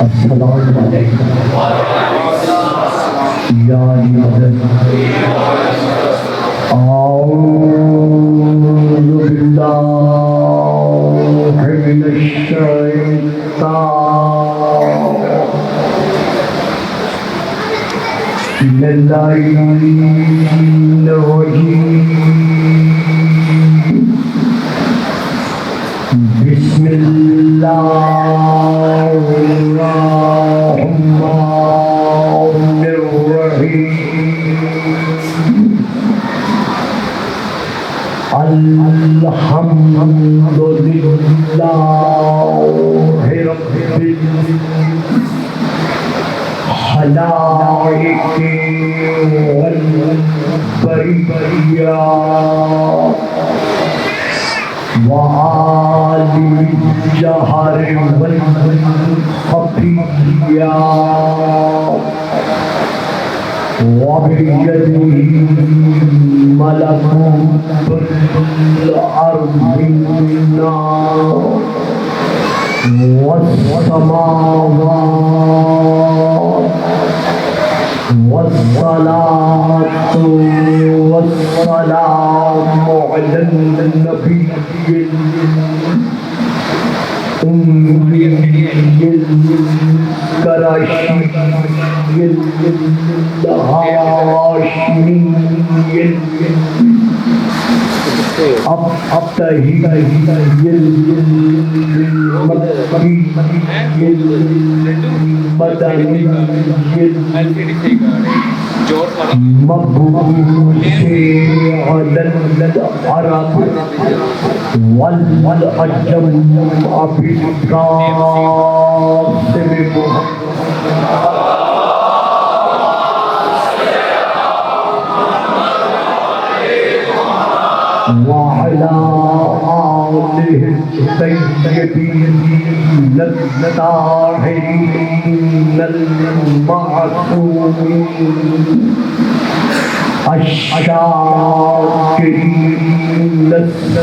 السلام علیکم یا مدد اعوذ باللہ من الشیطان اللعین الرجیم بسم اللہ الرحمن الرحیم الحمد للہ رب الخلائق والبریہ وعالم الجہر والخفیہ وبیدہ ملکوت الارض والسماوات والصلاة والسلام على النبي الأمي القرشي الهاشمي الطاهري المدني مبعوث على العرب والعجم أبي القاسم وعلى آله الطيبين الطاهرين المعصومين الشاكرين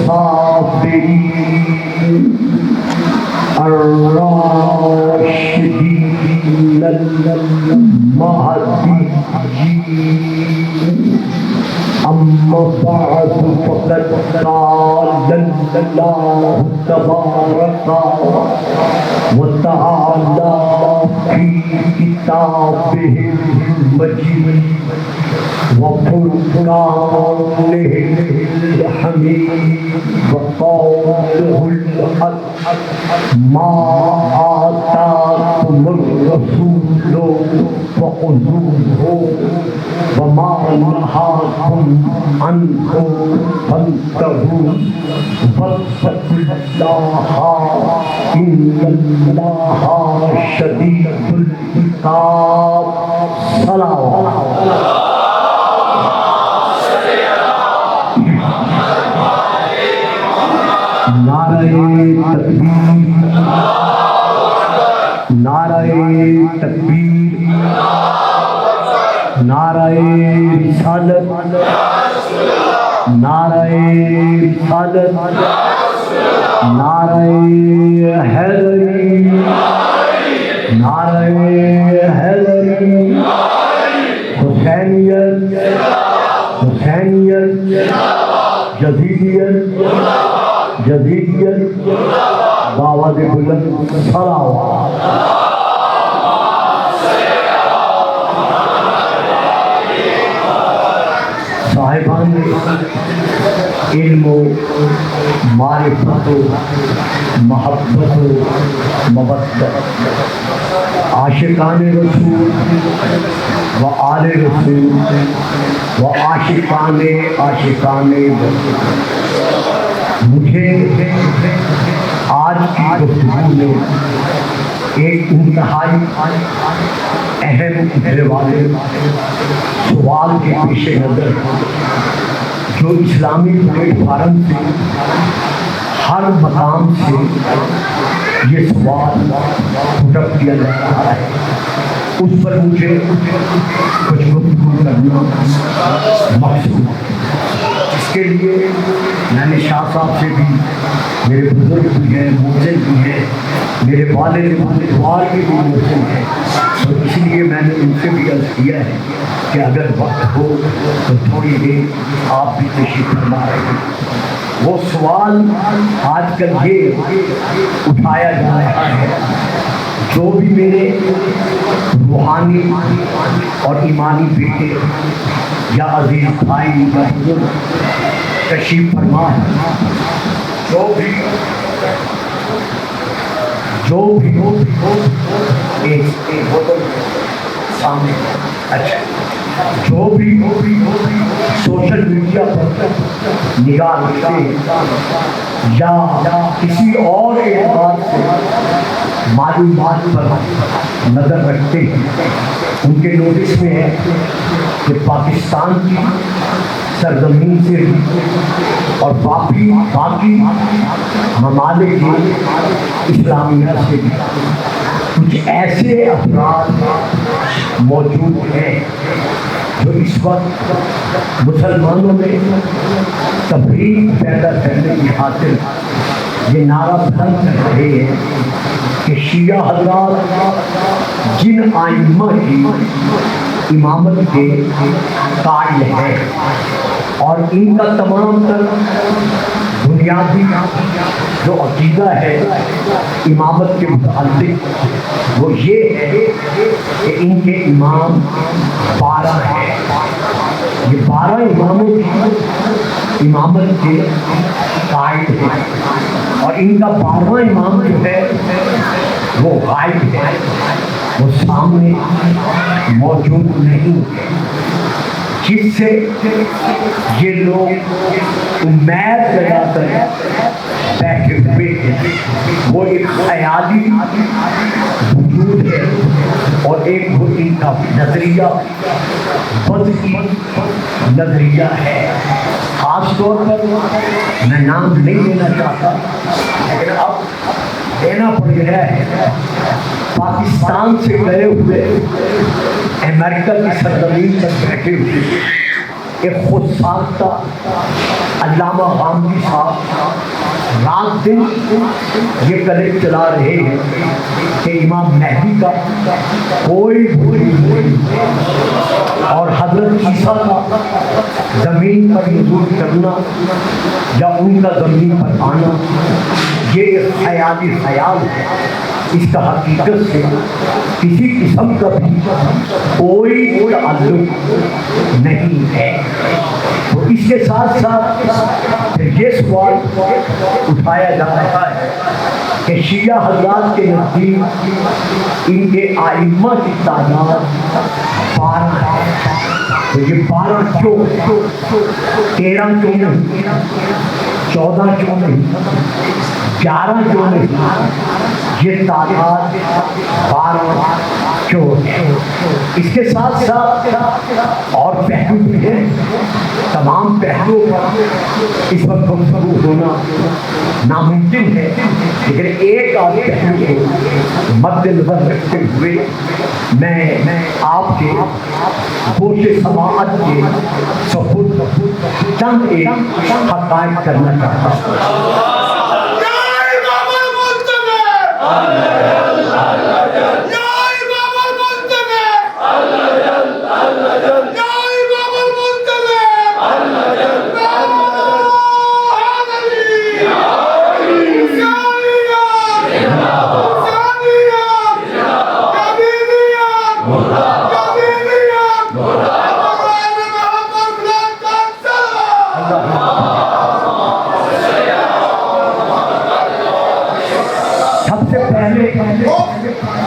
الصابرين الراشدين المهديين أما بعد فقد قال الله تبارك وتعالى في كتابه المجيد وفرقانه الحميد وقوله الحق ما آتاكم الرسول فخذوه وما نهاكم عنه فانتهوا واتقوا الله إن الله شديد العقاب. صلوات نعرہ تکبیر نعرہ تکبیر نعرہ رسالت نعرہ رسالت نعرہ حیدری نعرہ حیدری حسینیت حسینیت جدیدیت جدیدیت دعوت بلند صلوات. صاحبان علم و معرفت و محبت و مودت عاشقان رسول و آل رسول و عاشقان مجھے آج کی گفتگو میں ایک انتہائی اہم والے سوال کے پیش نظر جو اسلامی پلیٹ فارم سے ہر مقام سے یہ سوال پٹ اپ کیا جا رہا ہے اس پر مجھے کچھ گفتگو کرنا مقصود ہے. کے لیے میں نے شاہ صاحب سے بھی، میرے بزرگ بھی ہیں، محسن بھی ہیں، میرے والد بزرگوار کے بھی محسن ہیں، تو اس لیے میں نے ان سے بھی عرض کیا ہے کہ اگر وقت ہو تو تھوڑی دیر آپ بھی تشریف فرما رہے ہیں۔ وہ سوال آج کل یہ اٹھایا جا رہا ہے، جو بھی میرے روحانی اور ایمانی بیٹے یا عزیز بھائی یا بزرگ تشریف فرما ہے، جو بھی ہو ایک بوتل سامنے، اچھا جو بھی سوشل میڈیا پر نگاہ رکھتے ہیں یا کسی اور اعتبار سے معلومات پر نظر رکھتے ہیں، ان کے نوٹس میں ہے کہ پاکستان کی سرزمین سے اور باقی ممالک اسلامیہ سے بھی کچھ ایسے افراد موجود ہیں جو اس وقت مسلمانوں میں تفریق پیدا کرنے کی خاطر یہ نعرہ بلند کر رہے ہیں کہ شیعہ حضرات جن آئمہ کی امامت کے قائل ہیں اور ان کا تمام تر بنیادی جو عقیدہ ہے امامت کے متعلق وہ یہ ہے کہ ان کے امام 12 ہیں، یہ 12 اماموں کی امامت کے قائل ہیں اور ان کا 12واں امام جو ہے وہ غائب ہے، وہ سامنے موجود نہیں ہے، جس سے یہ لوگ امید لگا کر بیٹھے ہوئے ہیں۔ وہ ایک خیالی وجود ہے اور ایک وہ ان کا نظریہ بدعی نظریہ ہے۔ خاص طور پر میں نام نہیں لینا چاہتا لیکن اب دینا پڑ گیا ہے، پاکستان سے گئے ہوئے امریکہ کی سرزمین پر بیٹھے ہوئے ایک خود ساختہ علامہ غامدی صاحب رات دن یہ کلک چلا رہے ہیں کہ امام مہدی کا کوئی وجود نہیں اور حضرت عیسیٰ کا زمین پر نزول کرنا یا ان کا زمین پر آنا یہ ایک خیالی خیال ہے، اس کا حقیقت سے کسی قسم کا بھی کوئی تعلق نہیں ہے۔ تو اس کے ساتھ ساتھ یہ سوال اٹھایا جا رہا ہے کہ شیعہ حضرات کے نزدیک ان کے آئمہ کی تعداد 12 ہے، تو یہ 12 کیوں، 13 کیوں نہیں، 14 کیوں نہیں، 11 کیوں نہیں، یہ تعداد 12 کیوں ہے؟ اس کے ساتھ ساتھ اور پہلو بھی ہیں، تمام پہلوؤں پر اس وقت گفتگو ہونا ناممکن ہے، لیکن ایک اور پہلو کو مد نظر رکھتے ہوئے میں آپ کے گوش سماعت کے سپرد چند ایک حقائق کرنا چاہتا ہوں۔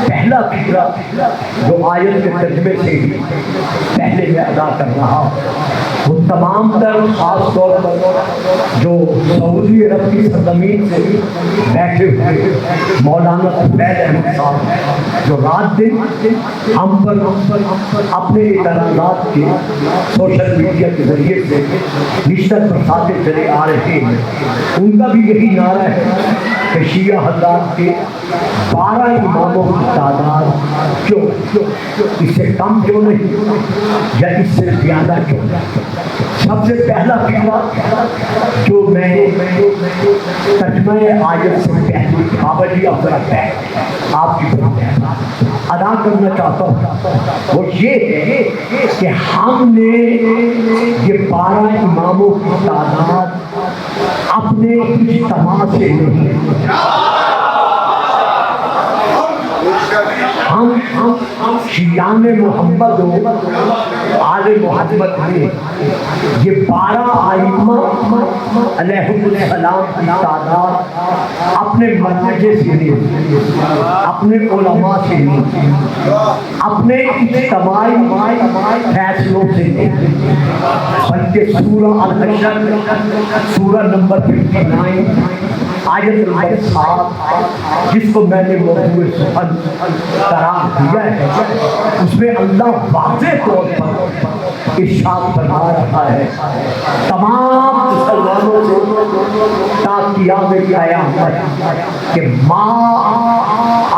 پہلا فکرہ جو آیت کے ترجمے سے ہی پہلے میں ادا کر رہا وہ تمام تر خاص طور پر جو سعودی عرب کی سرزمین سے بیٹھے ہوئے مولانا عبید احمد صاحب جو رات دن ہم پر اپنے اعتراضات کے سوشل میڈیا کے ذریعے سے نشست برساتے چلے آ رہے ہیں، ان کا بھی یہی نعرہ ہے کہ شیعہ حضرات کے 12 اماموں کی تعداد کیوں؟ اس سے کم کیوں نہیں یا اس سے زیادہ کیوں؟ سب سے پہلا فیصلہ جو میں ترجمہ آیت سے پہلے بابا جی اب ذرا آپ کی ادا کرنا چاہتا ہوں وہ یہ ہے کہ ہم نے یہ 12 اماموں کی تعداد اپنے اجتماع سے نہیں، ہم شیعان محمد و آل محمد میں یہ 12 ائمہ علیہ السلام کی تعداد اپنے مرجع سے نہیں، اپنے علماء سے نہیں، اپنے اجتماعی فیصلوں سے نہیں، بلکہ سورہ الحشر سورہ نمبر 59 آیت نمبر 7 جس کو میں نے موضوع سخن قرار دیا ہے، اس میں اللہ واضح طور پر ارشاد فرما رہا ہے تمام مسلمانوں سے تا قیام قیامت کہ ما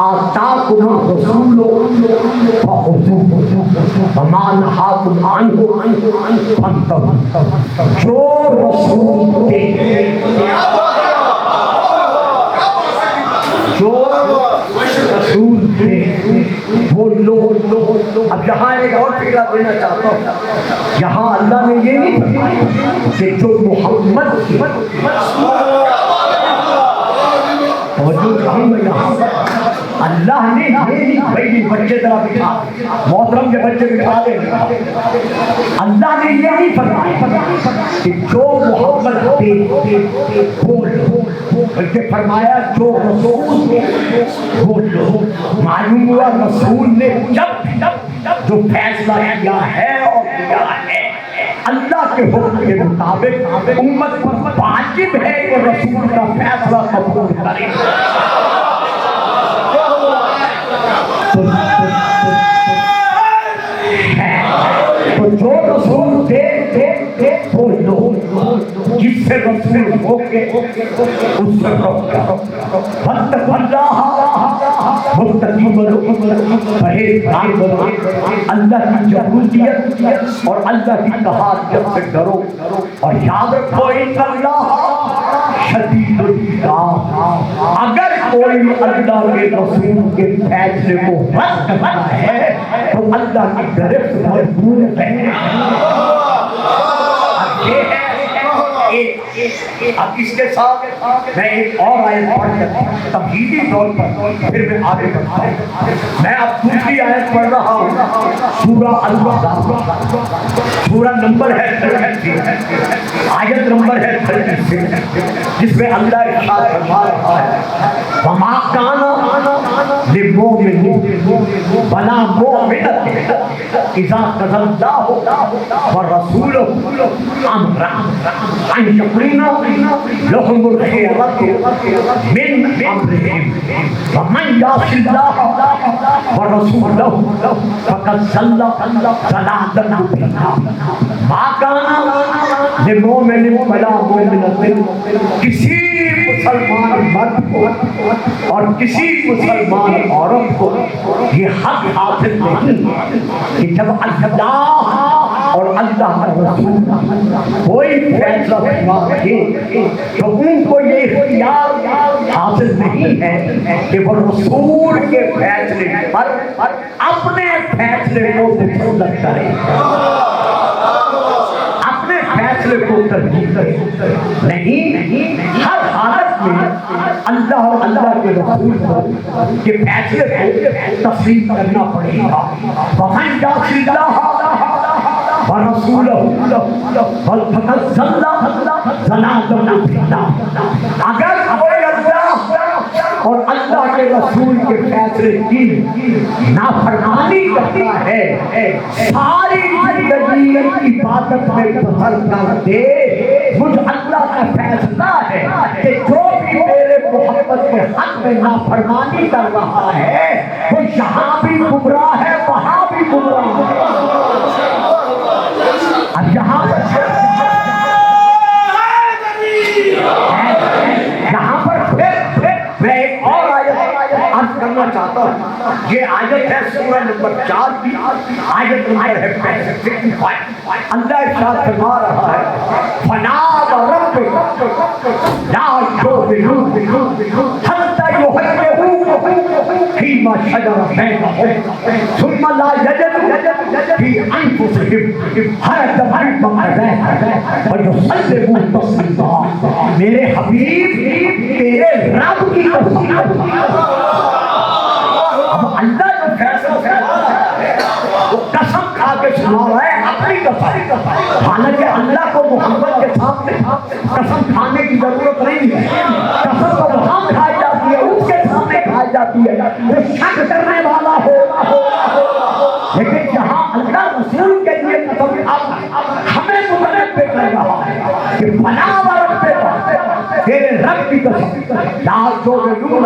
آتاکم الرسول فخذوہ وما نہاکم عنہ فانتہوا، جو رسول تھے وہ لوگ، اب یہاں ایک اور فکرہ دینا چاہتا ہوں، یہاں اللہ نے یہ نہیں فرمایا کہ جو محمد اللہ نے یہ بھائی بچے طرح بٹھا محترم کے بچے بٹھا دیں، اللہ نے یہ نہیں فرمایا کہ جو محمد تھے بلکہ فرمایا جو رسول وہ لوگ، معلوم ہوا رسول نے جب جو فیصلہ کیا ہے اور کیا ہے اللہ کے حکم کے مطابق امت پر واجب ہے کہ رسول کا فیصلہ قبول کرے۔ تو جو رسول تھے وہ لوگ جس سے رسول ہو کے اس سے واتقوا اللہ متقی بنو، پرہیزگار بنو، اللہ کی جبروتیت اور اللہ کی طاعت سے ڈرو، اور یاد رکھو ان اللہ شدید العقاب، اگر کوئی اللہ کے رسول کے فیصلے کو رد کرتا ہے تو اللہ کی گرفت مضبوط ہے۔ اب اس کے ساتھ میں ایک اور آیت پڑھ کر تمہیدی طور پر پھر میں آگے بڑھتا ہوں۔ میں اب دوسری آیت پڑھ رہا ہوں، سورہ الاحزاب، سورہ نمبر ہے 33، آیت نمبر ہے 36، جس میں اللہ ارشاد فرما رہا ہے وما کان للمؤمن ولا مؤمنۃ اذا قضى اللہ ورسولہ امرا ان یکون لهم الخيرة من امرهم ومن يعص الله ورسوله فقد ضل ضلالا مبینا۔ ما کان للمؤمن ولا مؤمنۃ، کسی مسلمان مرد کو اور کسی مسلمان عورت کو یہ حق حاصل نہیں کہ جب اللہ اور اللہ کا رسول کوئی فیصلہ فرمائے تو ان کو یہ اختیار حاصل نہیں ہے کہ وہ رسول کے فیصلے پر اپنے فیصلے کو مسلط کرے، اپنے فیصلے کو ترجیح کرے، نہیں، ہر حالت میں اللہ اور اللہ کے رسول کے فیصلے کو تسلیم کرنا پڑے گا۔ وَمَن يَعْصِ اللَّهَ وَرَسُولَهُ فَقَدْ ضَلَّ ضَلَالًا مُبِينًا۔ اگر کوئی اللہ اور اللہ کے رسول کے فیصلے کی نافرمانی کرتا ہے، ساری زندگی عبادت میں بسر کر دے، مجھ اللہ کا فیصلہ ہے کہ جو بھی میرے محمد کے حق میں نافرمانی کر رہا ہے وہ یہاں بھی گمراہ ہے، وہاں بھی گمراہ ہے۔ اب یہاں پر پھر میں ایک اور آیت عرض یہ آیت ہے سورہ نمبر 4 کی، آیت نمبر ہے 65۔ اللہ ارشاد فرما رہا ہے فلا وربک لا یؤمنون حتی یحکموک فیما شجر بینہم ثم لا یجدوا فی انفسہم حرجا مما قضیت ویسلموا تسلیما۔ میرے حبیب تیرے رب کی قسم، اب اللہ جو فیصلہ ہے وہ قسم کھا کے سنا رہا ہے اپنی قسم، حالانکہ اللہ کو محمد کے سامنے قسم کھانے کی ضرورت نہیں ہے، قسم تو وہاں کھائی جاتی ہے، اس کے سامنے کھائی جاتی ہے وہ شک کرنے والا ہو۔ لیکن جہاں اللہ رسول کے لیے قسم ہمیں مطلب پہ کر رہا ہے کہ فلا وربک تیرے رب کی قسم لا یؤمنون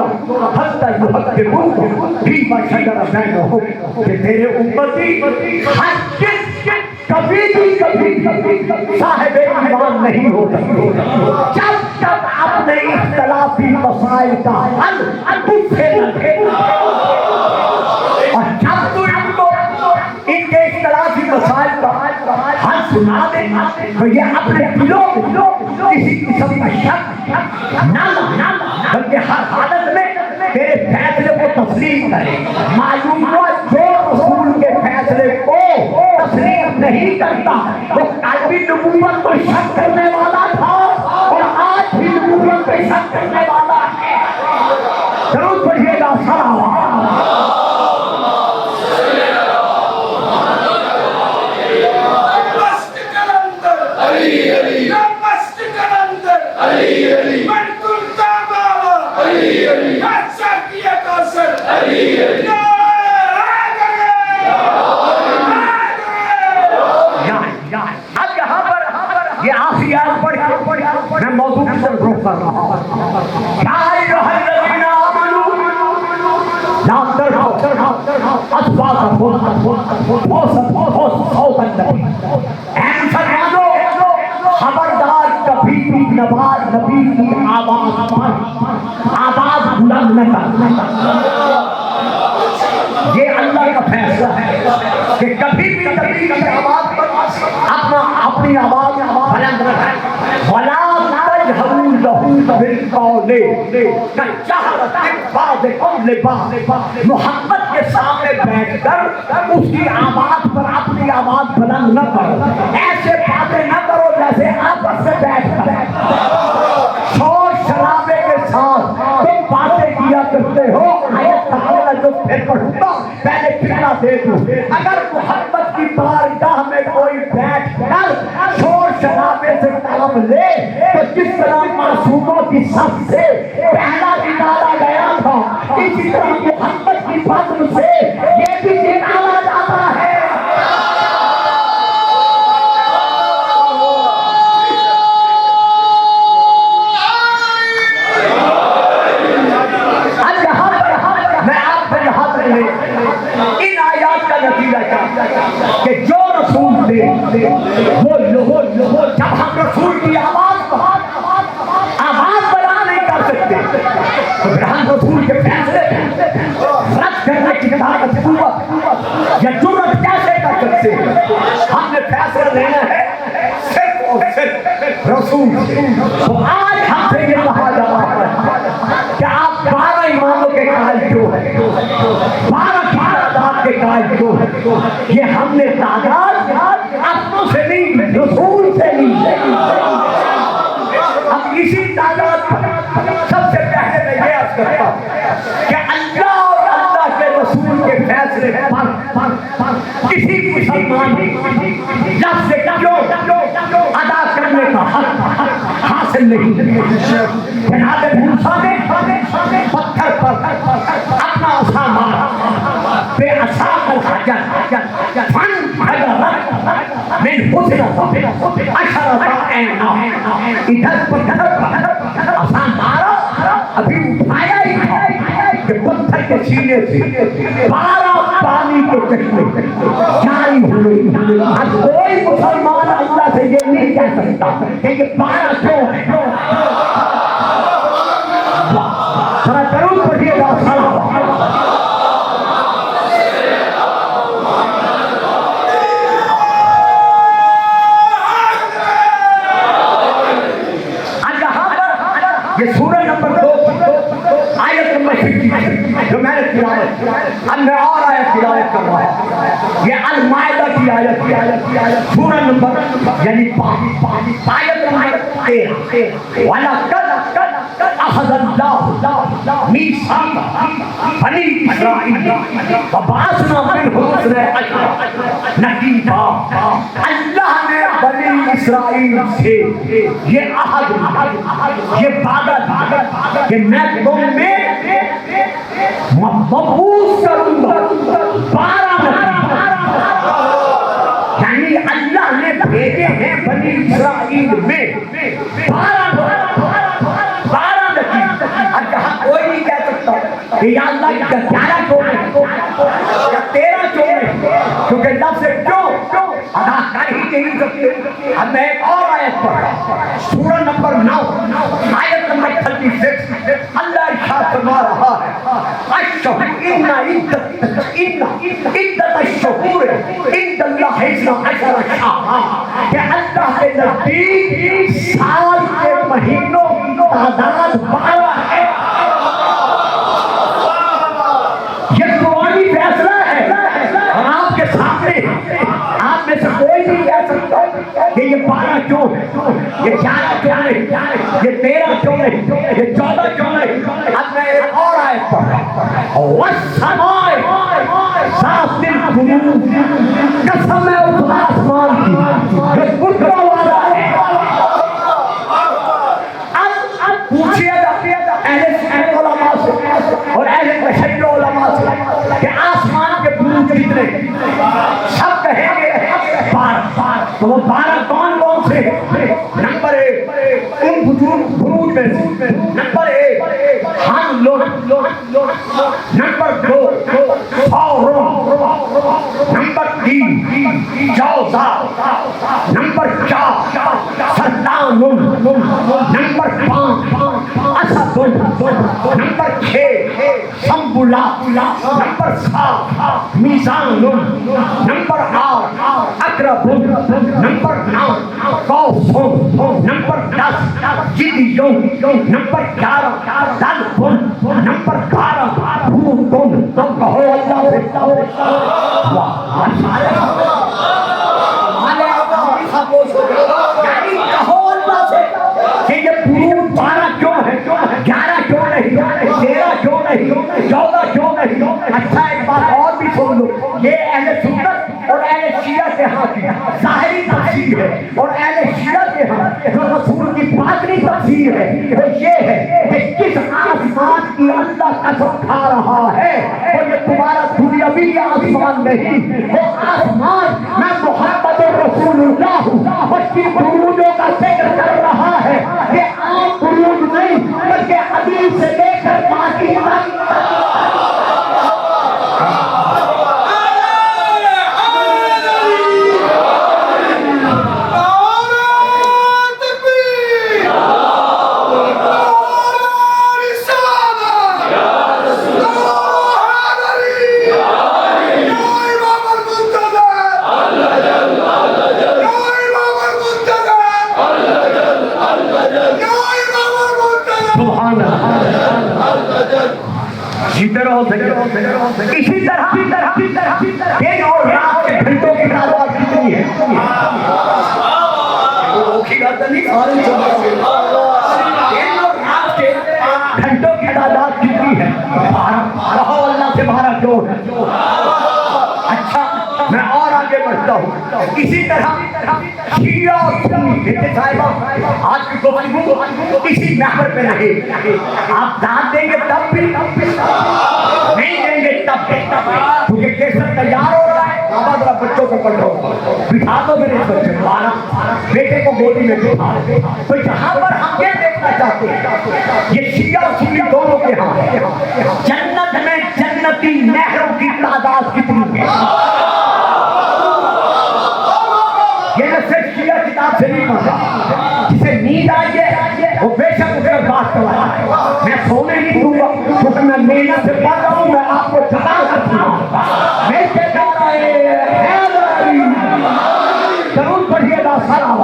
حتی یحکموک فیما شجر بینہم، کہ تیرے امتی ہرگز کبھی صاحب ایمان نہیں ہو سکتے جب تک اپنے اختلافی مسائل کا حل تجھ سے نہ دے، اور جب تو ان کے اختلافی مسائل کا حل سنا دے تو یہ اپنے دلوں کسی قسم کا شک نہ بلکہ ہر حالت میں تیرے فیصلے کو تسلیم کرے۔ معلوم ہوا جو رسول کے فیصلے کو تسلیم نہیں کرتا وہ کل بھی نبوت کو شک کرنے والا تھا اور آج بھی نبوت کو شک کرنے والا ہے۔ ضرور پڑھیے گا میں موضوع کی طرف رخ کر رہا ہوں۔ یا ایھا الذین آمنوا لا ترفعوا اصواتکم فوق النبی، اے مسلمانوں خبردار کبھی بھی نبی کی آواز بلند نہ کرنا۔ یہ اللہ کا فیصلہ ہے کہ کبھی بھی نبی کی آواز پر اپنی آواز بلند نہ کرنا۔ وَلَا تَجْهَرُوا لَهُ بِالْقَوْلِ كَجَهْرِ بَعْضِكُمْ لِبَعْضٍ، محمد کے سامنے بیٹھ کر اس کی آواز پر اپنی آواز بلند نہ کرو، ایسے باتیں نہ کرو جیسے آپس میں بیٹھ کر شور شرابے کے ساتھ تم باتیں کیا کرتے ہو۔ آیت تعالیٰ جو پھر پڑھوں گا پہلے ٹھکا دے دوں، اگر محمد کی بارگاہ میں کوئی بیٹھ کر شور شرابے سے کام لے تو جس طرح معصوموں کی صف سے پہلا نکالا گیا تھا اسی طرح محمد کی فضل سے یہ بھی نکالا جاتا ہے۔ ان آیات کا نتیجہ کیا کہ جو رسول تھے وہ جب ہم رسول کی آواز بنا نہیں کر سکتے تو پھر ہم رسول کے فیصلے رد کرنے کی طاقت قوت یا جرأت کیسے کر سکتے ہیں؟ ہم نے فیصلہ لینا ہے صرف اور صرف رسول سے۔ تو آج ہم سے یہ کہا جا رہا ہے کہ آپ 12 اماموں کے قائل کیوں ہیں، 12 تعداد کے قائل کیوں ہیں؟ یہ ہم نے تعداد اپنوں سے نہیں رسول سے نہیں۔ اب اسی تعداد سب سے پہلے میں یہ عرض کرتا ہوں کہ اللہ اور اللہ کے رسول کے فیصلے پر کسی مسلمان لفظ کیوں ادا کرنے کا حق حاصل نہیں۔ جناب موسیٰ نے پتھر پر اپنا عصا مارا، بے عصا الحجر فانفجرت من حسن عشرۃ عینا، ادھر پتھر عصا مارا ابھی اٹھایا ہی تھا کہ پتھر کے سینے سے 12 پانی کے چشمے جاری ہوئے۔ اب کوئی مسلمان اللہ سے یہ نہیں کہہ سکتا کہ یہ 12 کیوں ہے۔ ذرا ضرور پڑھیے گا ہدایت کر رہا ہے۔ یہ المائدہ کی آیت سورہ نمبر یعنی آیت نمبر 13 وَلَقَدْ أَخَذَ اللَّهُ مِيثَاقَ بَنِي إِسْرَائِيلَ وَبَعَثْنَا مِنْهُمُ اثْنَيْ عَشَرَ نَقِيبًا۔ اللہ نے بنی اسرائیل سے یہ عہد یہ وعدہ کہ میں تم میں مبعوث کروں گا 12 نبی، یعنی اللہ نے بھیجے ہیں بنی اسرائیل میں 12 نبی۔ اب جہاں کوئی نہیں کہہ سکتا کہ یا اللہ 11 کیوں نہیں یا 13 کیوں نہیں، کیونکہ لفظ کیوں ادا کر ہی نہیں سکتے۔ اب میں ایک اور آیت پڑھ رہا ہوں، سورہ نمبر 9 آیت نمبر 36 اللہ ارشاد فرما رہا ہے الشہر ان عدت الشہور عند اللہ 12 شہرا، کہ اللہ کے نزدیک سال کے مہینوں کی تعداد 12 ہے۔ یہ قرآنی فیصلہ ہے اور آپ کے سامنے آپ میں سے کوئی نہیں کہہ سکتا کہ یہ 12 کیوں ہے، یہ 11 کیوں نہیں، یہ 13 کیوں نہیں، یہ 14 کیوں نہیں۔ اب میں ایک اور آیت پڑھ رہا ہوں وَالسَّمَاءِ ذَاتِ الْبُرُوجِ، قسم ہے اس آسمان کی جو برجوں والا ہے۔ اب پوچھئے گا اہل علماء سے اور اہل تشیع علماء سے کہ آسمان کے بروج کتنے؟ سب کہیں گے 12۔ تو وہ 12 کون کون سے؟ نمبر 1 ان بروج میں سے نمبر 1 ہم لوگ، نمبر 2 فورم، نمبر 3 جوزا، نمبر 4 سردان، نمبر 5 اسد، نمبر 6 سنبلا، نمبر 7 میزان، نمبر 8 اقرب، نمبر 9 قوس، نمبر 10 جدیون، نمبر 11 دلف، نمبر 12 روتن۔ تم کہو اللہ سے یعنی کہو اللہ سے کہ یہ بروج 12 کیوں ہے، 11 کیوں نہیں، 13 کیوں نہیں، 14 کیوں نہیں۔ اچھا ایک بات اور بھی سن لو، یہ اہل سنت اور اہل شیعہ کے ہاں کی ظاہری تفسیر ہے، اور اہل شیعہ کے ہاں جو رسول کی باطنی تفسیر ہے وہ یہ ہے کہ جس آسمان کی اللہ قسم کھا رہا ہے وہ یہ تمہارا دنیاوی آسمان نہیں، وہ آسمان میں محمد رسول اللہ ہوں، اس کی بروجوں کا ذکر کر رہا ہے۔ یہ عام بروج نہیں بلکہ حدیث سے لے کر باقی تک۔ اسی طرح دن اور رات کے گھنٹوں کی تعداد کتنی ہے؟ دن اور رات کے گھنٹوں کی تعداد کتنی ہے؟ 12۔ کہو اللہ سے 12 کیوں ہے؟ اچھا میں اور آگے بڑھتا ہوں، اسی طرح شیعہ اور سنی دیکھتے صاحبہ آج کی گفتگو اسی محور پہ نہیں، آپ داد دیں گے تب بھی نہیں دیں گے تب بھی، کیونکہ کیسر تیار ہو رہا ہے۔ بابا ذرا بچوں کو پڑھو، بٹھا دو میرے بچے کو، بیٹے کو گودی میں بٹھا دو۔ تو یہاں پر ہم یہ دیکھنا چاہتے ہیں یہ شیعہ اور سنی دونوں کے ہاں جنت میں جنتی نہروں کی تعداد کتنی ہے؟ یہ نہ صرف شیعہ کتاب سے نہیں پڑھا، جسے نیند آئی ہے وہ بے شک اس پر بات کر رہا ہے۔ میں سونے نہیں دوں گا کیونکہ میں محنت سے پڑھ رہا ہوں، میں آپ کو جتا سکتا ہوں۔ میں کہتا رہے حیدری ضرور پڑھیے گا سلام۔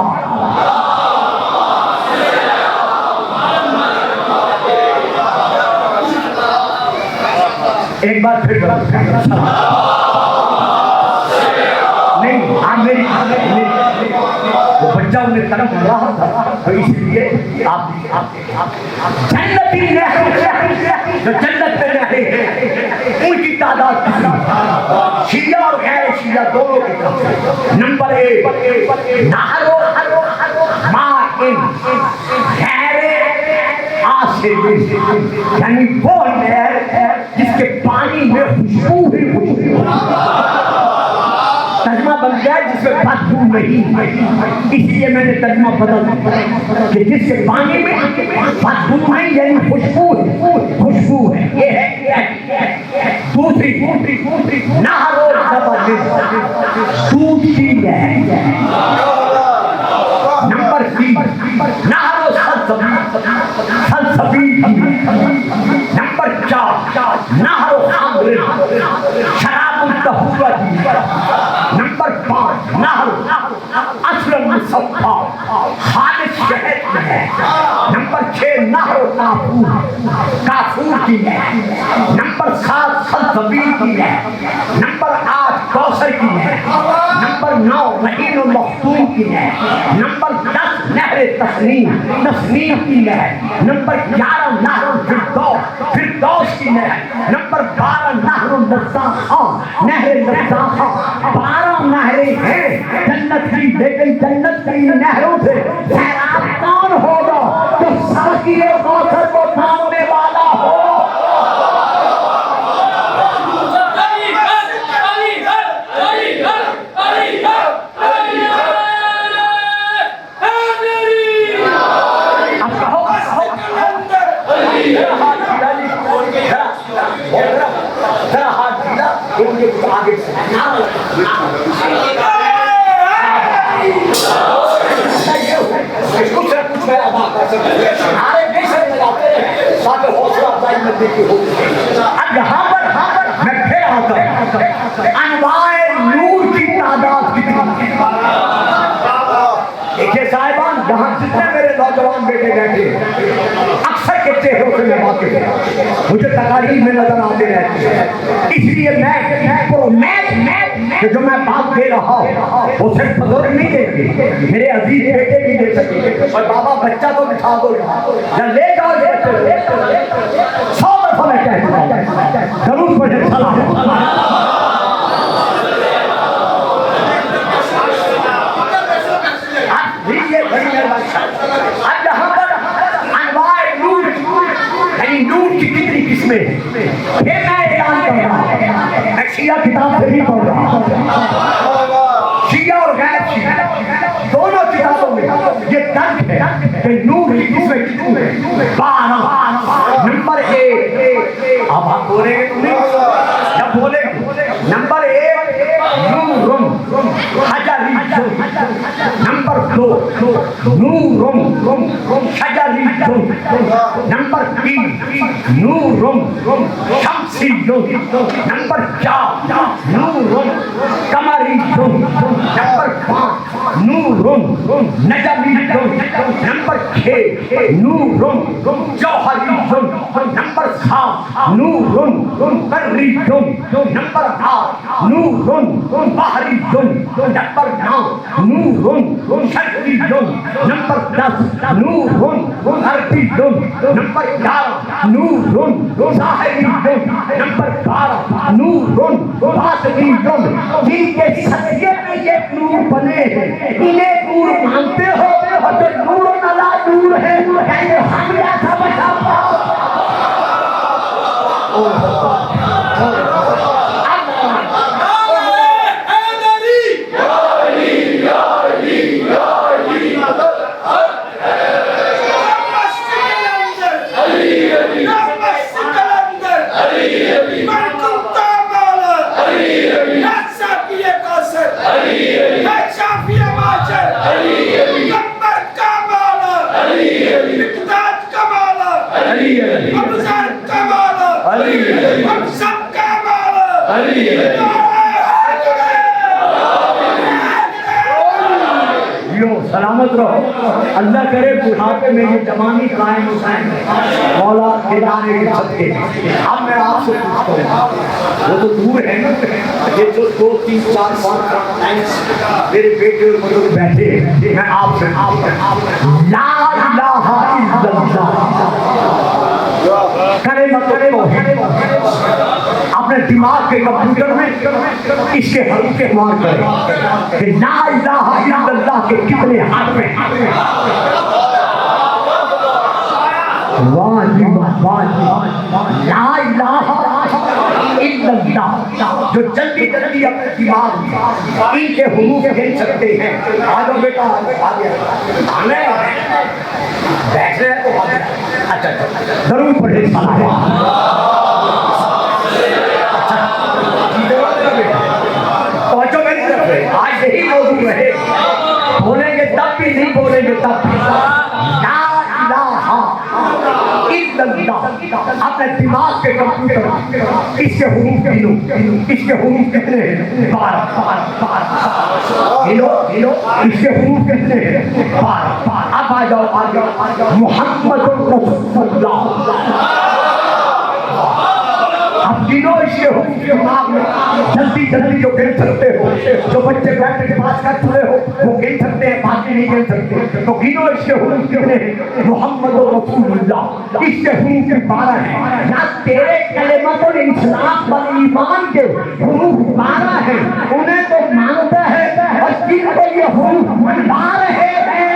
ایک بار پھر بچہ انہیں تڑپ رہا تھا، تو اس لیے آپ جنتی نہریں جو جنت میں نہریں ہیں ان کی تعداد کتنی، شیعہ اور غیر شیعہ دونوں کی طرف. نمبر 1 نہر ماء غیر آسن، یعنی وہ نہر جس کے پانی میں خوشبو ہی خوشبو. ترجمہ بن گیا جس میں بدبو نہیں، اس لیے میں نے ترجمہ بدل دیا کہ جس کے پانی میں بدبو نہیں یعنی خوشبو ہے. یہ ہے دوسری نہر و لبن، دودھ کی نہر. نمبر 3 نہر و سلسبیل. نمبر 4 نہر و خمر، شراب الطہورہ. نمبر 5 نہر اصل مصفا، خالص شہد میں ہے. نمبر 6 نہر کافور کی ہے. نمبر 7 سلسبیل کی ہے. نمبر 8 کوثر کی ہے. نمبر 9 رحین المختوم کی ہے. نمبر 10 نہر تسنیم کی ہے. نمبر 11 نہر الفردوس کی ہے. نمبر 12 نہر اللذات، نہر اللذات. 12 نہریں ہیں جنت کی، لیکن جنت کی نہروں سے سیراب کون ہوگا؟ جو ساقی کوثر کو تھامنے والا ہو. اب یہاں پر میں پھر آتا ہوں، انواع نور کی تعداد کتنی. دیکھیے صاحبان، جہاں جتنے میرے نوجوان بیٹے بیٹھے اکثر کے چہروں سے میں واقف ہوں، مجھے تقاریر میں نظر آتے رہتے ہیں. اس لیے کہ جو میں بات دے رہا ہوں وہ صرف بزرگ نہیں دیں گے، میرے عزیز بیٹے بھی دے سکیں گے. اور بابا بچہ تو بٹھا دو یا لے جاؤ بچے. 100 دفعہ میں کہہ چکا ہوں، ضرور پڑھے سلام. اب یہاں پر انواع نور، یعنی نور کی کتنی قسمیں ہیں. پھر میں اعلان کر رہا ہوں، میں شیعہ کتاب سے بھی پڑھ رہا ہوں، شیعہ اور غیر شیعہ دونوں کتابوں میں یہ درج ہے کہ نور کی قسمیں کتنی ہیں. 12. نمبر 1 آپ بولیں گے تم جب بولیں گے. نمبر 1 نور حجری. نمبر 2 نور شجری. نمبر 3 نور شمسی. نمبر 4 نور قمری. نمبر 5 نور نجمی. نمبر 6 نور جوہری. نمبر 7 نور بری. نمبر 8 نور بحری. نمبر 9 نور شرقی. نمبر 10 نور غربی. نمبر 11 نور ظاہری. نمبر 12 نور باطنی. جن کے صدقے میں یہ نور بنے ہیں انہیں نور مانتے ہو اور جو نور نلا نور ہے کہیں ہم ایسا بچا پاؤ. Shafia Majid, Number Kamal. سلامت رہو، اللہ کرے بڑھاپے میں یہ جوانی قائم حسین مولا کے جانے کے صدقے۔ اب میں آپ سے پوچھتا ہوں، وہ تو دور ہے نا، یہ جو 2 3 4 5 میرے بیٹے اور بزرگ بیٹھے ہیں، میں آپ سے لا الہ الا اللہ کلمۃ التوحید اپنے دماغ کے کمپیوٹر میں اس کے حروف کے مار کریں کہ لا الہ الا اللہ کے کتنے حرف ہیں۔ واجب لا الہ الا اللہ، جو جلدی جلدی اپنے دماغ میں ان کے حروف گن سکتے ہیں۔ آجو بیٹا آ گیا، بیٹھ رہے تو اچھا ضرور پڑھے توجہ میری طرف ہے، آج یہی موضوع رہے، بولیں گے تب بھی نہیں بولیں گے تب بھی لا الہ الا اللہ۔ اپنے دماغ کے کمپیوٹر اس کے حروف گنو، اس کے حروف کتنے ہیں؟ 12 گنو، اس کے حروف کتنے ہیں؟ 12۔ اب آ جاؤ محمد رسول اللہ، اب گنو اس کے حروف کے دماغ میں جلدی جلدی جو گن سکتے ہو، جو بچے بیٹھ کے پاس کر چلے ہو وہ گن سکتے ہیں، باقی نہیں گن سکتے، تو گنو اس کے حروف کتنے ہیں؟ محمد رسول اللہ، اس کے حروف 12 ہیں۔ یا تیرے کلمۃ الاسلام والایمان کے حروف 12 ہیں، انہیں تو مانتا ہے، اور جن کو یہ حروف بتا رہے ہیں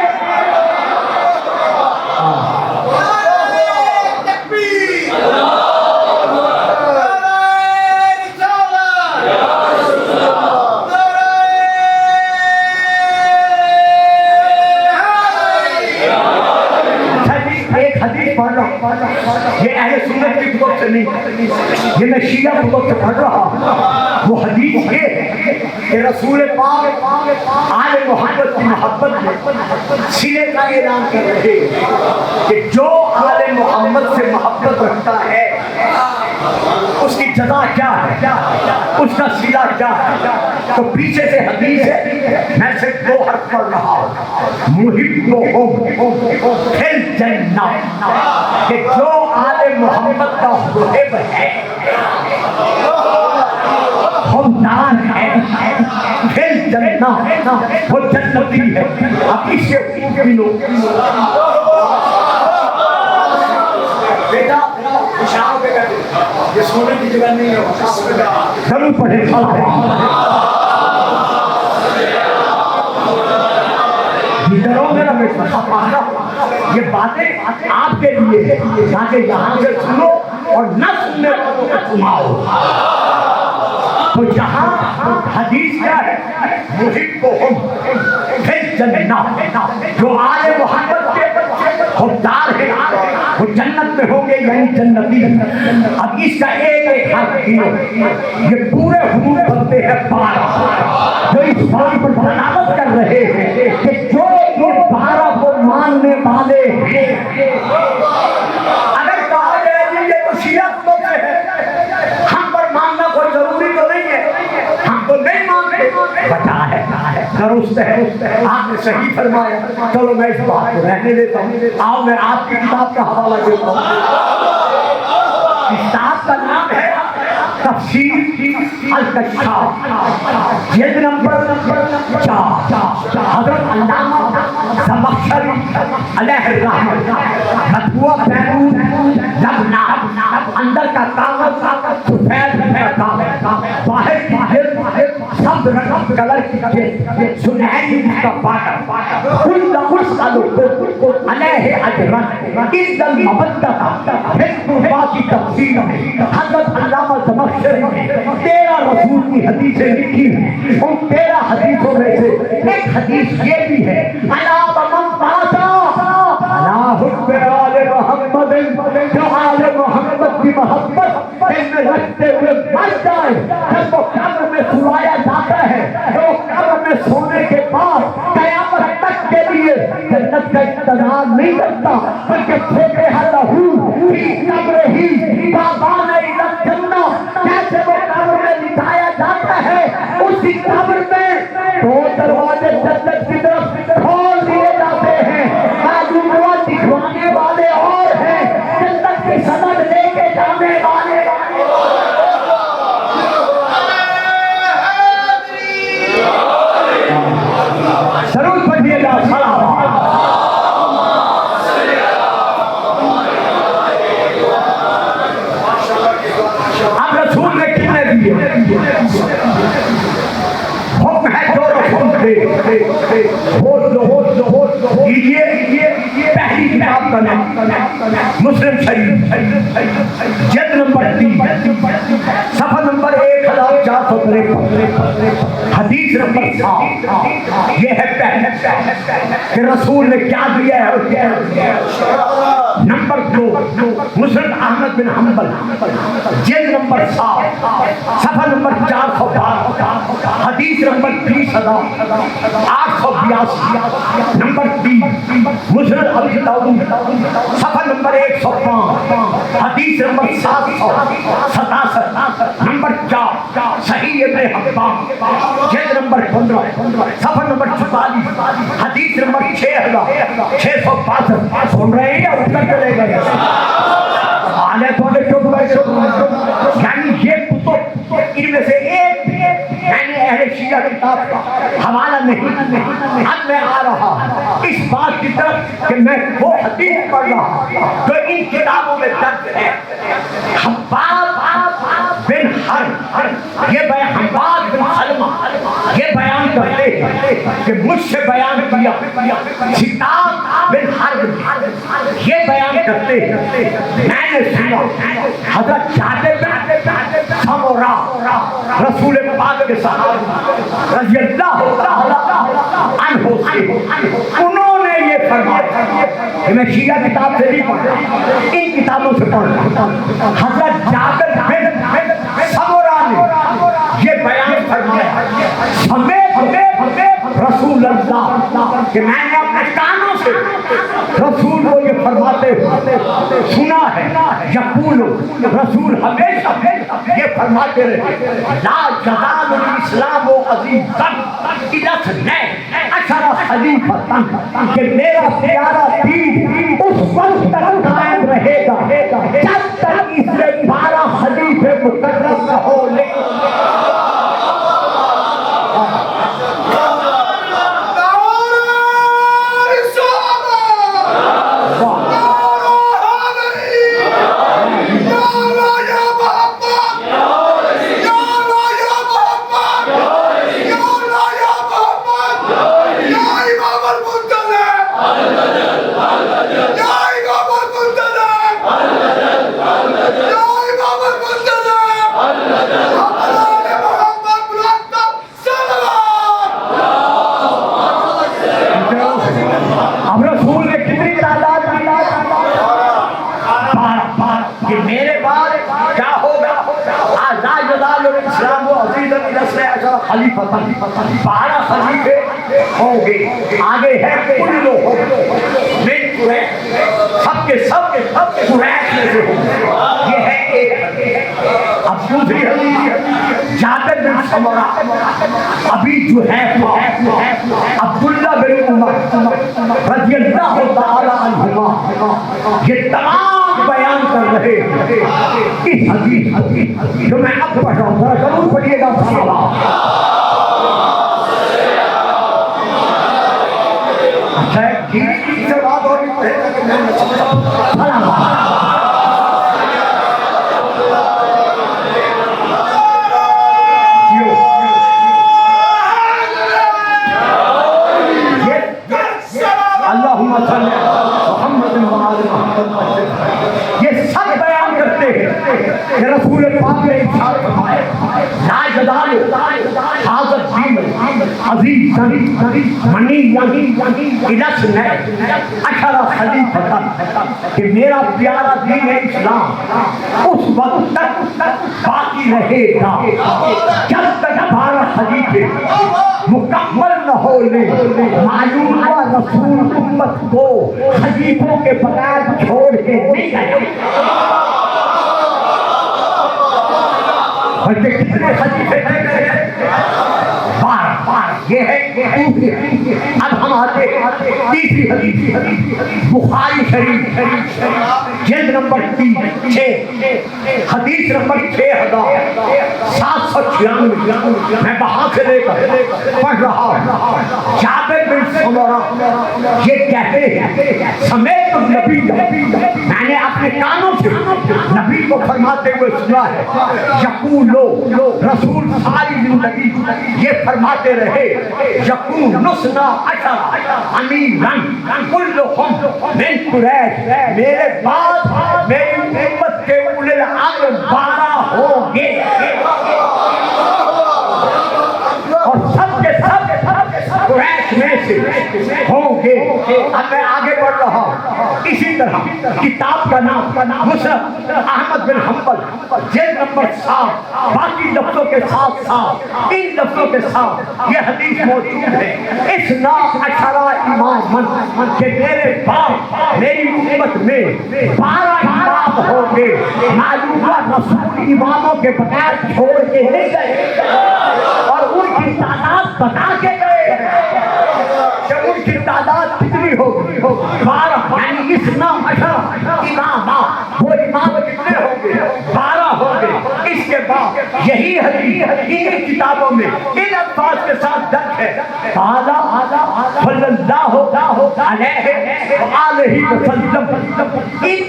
یہ اہل سنت کی کتب سے نہیں، یہ میں شیعہ کتب سے پڑھ رہا ہوں۔ وہ حدیث یہ ہے کہ رسول پاک آل محمد کی محبت میں سینے کا اعلان کر رہے کہ جو آل محمد سے محبت رکھتا ہے اس کی جزا کیا ہے، اس کا صلہ کیا ہے۔ تو پیچھے سے حدیث ہے، میں صرف 2 حرف پڑھ رہا ہوں، محبهم فی الجنہ، کہ جو آل محمد کا محب ہے، حبدار ہے، فی الجنہ، وہ جنتی ہے۔ اب اس سے گنو بیٹا، اشاروں پہ کہتے یہ سونے کی جگہ نہیں ہے، ضرور پڑھے یہ باتیں آپ کے لیے ہے تاکہ یہاں سے سنو اور نہ سننے والوں کو سناؤ۔ تو یہاں حدیث کیا ہے؟ محبهم فی الجنہ، جو آل محمد کے حبدار ہیں وہ جنت میں ہوں گے، یعنی جنتی۔ اب اس کا ایک حرف یہ پورے حروف بنتے ہیں 12، جو اس بات پر دلالت کر رہے ہیں کہ جو یہ 12 کو ماننے والے ہیں۔ اگر کہا جائے کہ یہ تو شیعہ کتب سے ہے، ہم پر ماننا کوئی ضروری تو نہیں ہے، ہم تو نہیں مانتے، بتا ہے درست ہے، آپ نے صحیح فرمایا۔ چلو میں اس بات کو رہنے دیتا ہوں، آؤ میں آپ کی کتاب کا حوالہ دیتا ہوں۔ کتاب کا نام ہے تفسیر الکشاف، جلد نمبر 4، حضرت علامہ زمخشری علیہ الرحمہ، مطبوعہ بیروت لبنان، اندر کا کاغذ سفید کا کاغذ، باہر کی جلد سبز رنگ کلر کی سنہری کا پاٹا، کل مسئلہ علیہ اجرن اذا المبدہ حکم کی تفسیر میں حضرت علامہ زمخشری نے 13 رسول کی حدیثیں لکھی ہیں۔ ان 13 حدیثوں میں سے ایک حدیث یہ بھی ہے، علا من پاتا علا حب آل محمد، جو آل محمد کی محبت دل میں رکھتے ہوئے مر جائے، جب وہ قبر میں سلایا جاتا ہے تو قبر میں سونے کے بعد قیامت تک کے لیے جنت کا انتظار نہیں کرتا، بلکہ پھوٹے لہو فی قبر ہی بابان الجنہ، جیسے وہ قبر میں لٹایا جاتا ہے اسی قبر میں 2 دروازے جنت کی طرف کھول پہلی کتاب کا نام مسلم شریف جلد نمبر 3 صفحہ نمبر 1453 حدیث نمبر 7. یہ ہے پہلے کہ رسول نے کیا دیا ہے. نمبر 2 مسند احمد بن حنبل جلد نمبر 7 صفحہ نمبر 412 حدیث نمبر 20882. نمبر 3 مسند ابی داؤد صفحہ نمبر 105 حدیث نمبر 767. نمبر 4 صحیح ابن حبان جلد نمبر 15 صفحہ نمبر 44 حدیث نمبر 6662. سن رہے ہیں یا اتنا چلے گئے؟ یعنی یہ کتب ان میں سے ایک یعنی اہل شیعہ کتاب کا حوالہ نہیں. اب میں آ رہا اس بات کی طرف کہ میں وہ حدیث پڑھ رہا جو ان کتابوں میں درج ہے. حباب بن حرب یہ حباب بن سلمہ یہ بیان کرتے ہیں کہ مجھ سے بیان کیا. شتاب بن حرب یہ بیان کرتے ہیں میں نے سنا حضرت جابر بن سمورہ رسول پاک کے صحابی رضی اللہ تعالی عنہ سے انہوں نے یہ فرمایا کہ میں شیعہ کتاب سے نہیں پڑھ رہا ان کتابوں سے پڑھ رہا. حضرت جابر بن سمورہ نے یہ بیان فرمایا سمیت رسول اللہ کہ میں نے اپنے کانوں سے رسول کو یہ فرماتے سنا ہے. یقول رسول ہمیشہ یہ فرماتے رہے لا یزال الاسلام عزیزا اذا اشر خلیفۃ کہ میرا پیارا دین اس وقت تک قائم رہے گا جب تک اس میں 12 خلیفے مقرر نہ ہو. خلیفہ 12 خلیفے ہوں گے. آگے ہے کل سب کے قریش میں سے ہوں گے. یہ ہے ایک. اب دوسری حدیث جابر بن سمورہ ابھی جو ہے عبداللہ بن عمر رضی اللہ تعالی عنہما یہ تمام بیان کر رہے اس حدیث جو میں اب پڑھ رہا ہوں. ذرا ضرور پڑھیے گا. اچھا ٹھیک سے بات ہو رہی اللہم صلی محمد یہ سب بیان کرتے ہیں کہ رسول پاک نے ارشاد فرمایا لا یزال ھذا الدین عزیزا منیا الی اثنی عشر خلیفۃ کہ میرا پیارا دین اسلام اس وقت تک باقی رہے گا جب تک 12 خلیفے مکمل نہ ہو لے. معلوم ہوا رسول امت کو خلیفوں کے بغیر چھوڑ کے نہیں گئے. بلکہ کتنے خلیفے تھے؟ 12. یہ ہے دوسری. اب ہم آتے تیسری حدیث بخاری شریف جلد نمبر 6 حدیث نمبر 6796 میں وہاں سے لے کر پڑھ رہا ہوں. جابر بن سمورہ یہ کہتے ہیں سمیت نبی میں نے اپنے کانوں سے نبی کو فرماتے ہوئے سنا ہے. یقول رسول ساری زندگی یہ فرماتے رہے یکون نسنا عشر امیرن کلہم من قریش، میرے بعد میری امت کے اولی الامر 12 ہوں گے اور سب کے سب قریش میں سے ہوں گے۔ اب میں آگے بڑھ رہا ہوں۔ اسی طرح کتاب کا نام مسند احمد بن حنبل جلد نمبر 7، باقی لفظوں کے ساتھ ان لفظوں کے ساتھ یہ حدیث موجود ہے، اثنا عشرہ اماماً، کہ میرے بعد میری امت میں 12 امام ہوں گے۔ معلوم ہوا رسول اماموں کے بغیر چھوڑ کے نہیں گئے اور ان کی تعداد بتا کے گئے کہ ان کی تعداد کتنی ہوگی، 12، یعنی اثنا عشرہ امام، وہ امام کتنے ہوں گے؟ 12 ہوں گے۔ اس کے بعد یہی حدیث ان کتابوں میں ان الفاظ کے ساتھ درج ہے، قال صلی اللہ علیہ وآلہ وسلم ان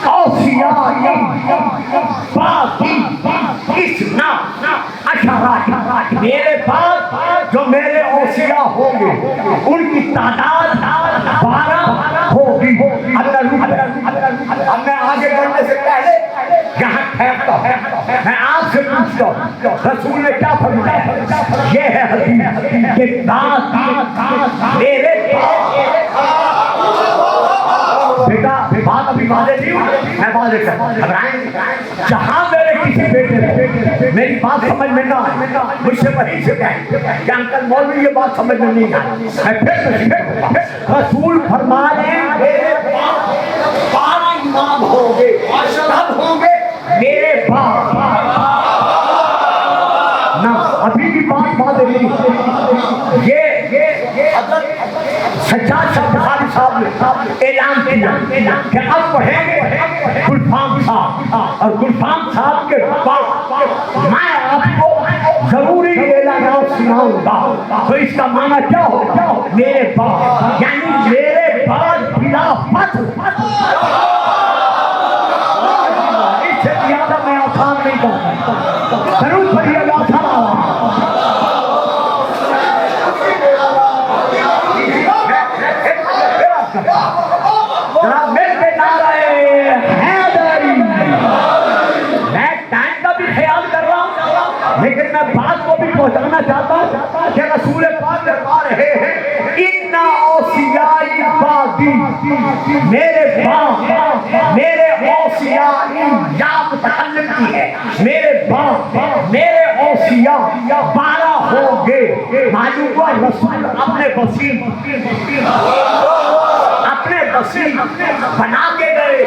اوصیاء باقی اثنا عشرہ، میرے بعد جو میرے اوصیاء ہوں گے ان کی تعداد 12 ہوگی۔ اب میں آگے بڑھنے سے پہلے یہاں ٹھہرتا ہوں، میں آپ سے پوچھتا ہوں رسول نے کیا فرمایا؟ یہ ہے حدیث کہ بعد میرے بیٹا بات ابھی واضح نہیں ہوئی، میں واضح کرتا گھبرائیں، جہاں میرے کسی بیٹے میری بات سمجھ میں نہ آئے مجھ سے وہی سے کہیں کہ انکل مولوی یہ بات سمجھ میں نہیں آئی، میں پھر نصیحت رسول فرما رہے ہیں میرے 12 امام ہوں گے، کب ہوں گے؟ میرے بعد نہ ابھی بھی بات واضح نہیں، یہ حضرت سجاد شاہ بخاری صاحب نے اعلان کیا کہ اب پڑھیں گے گلفام صاحب، اور گلفام صاحب کے بعد میں آپ کو ضروری اعلانات سناؤں گا۔ تو اس کا معنی کیا ہوگا؟ میرے بعد، یعنی میرے بعد بلا فصل، اس سے زیادہ میں آسان نہیں کرتا، ضرور پڑھیے گا جناب مل کے نعرہ حیدری۔ میں ٹائم کا بھی خیال کر رہا ہوں لیکن میں بات کو بھی پہنچانا چاہتا ہوں کہ رسول پاک فرما رہے ہیں ان اوصیاء بعدی، میرے بعد میرے اوصیاء، یا متکلم کی ہے، میرے بعد میرے اوصیاء 12 ہوں گے۔ معلوم ہوا رسول اپنے وسیع بنا کے گئے۔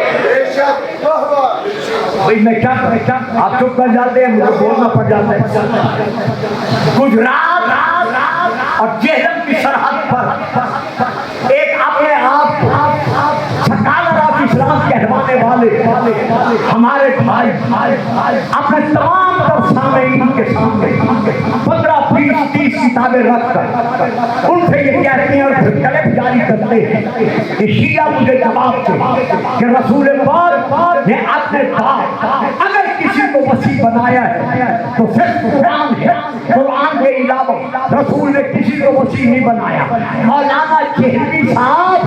بھئی میں کیا کریں، آپ چپ کر جاتے ہیں، مجھے بولنا پڑ جاتا ہے۔ گجرات اور جہلم کی سرحد پر ایک اپنے آپ کو سکالر آف اسلام کہلوانے والے ہمارے بھائی اپنے تمام تر سامعین کے سامنے 15 20 30 کتابیں رکھ کر ان سے یہ کہتے ہیں اور کلپ جاری کرتے ہیں کہ شیعہ مجھے جواب دے کہ رسول پاک نے اپنے بعد اگر کسی کو وسیع بنایا ہے تو صرف قرآن ہے، قرآن کے علاوہ رسول نے کسی کو وسیع نہیں بنایا۔ مولانا چہلوی صاحب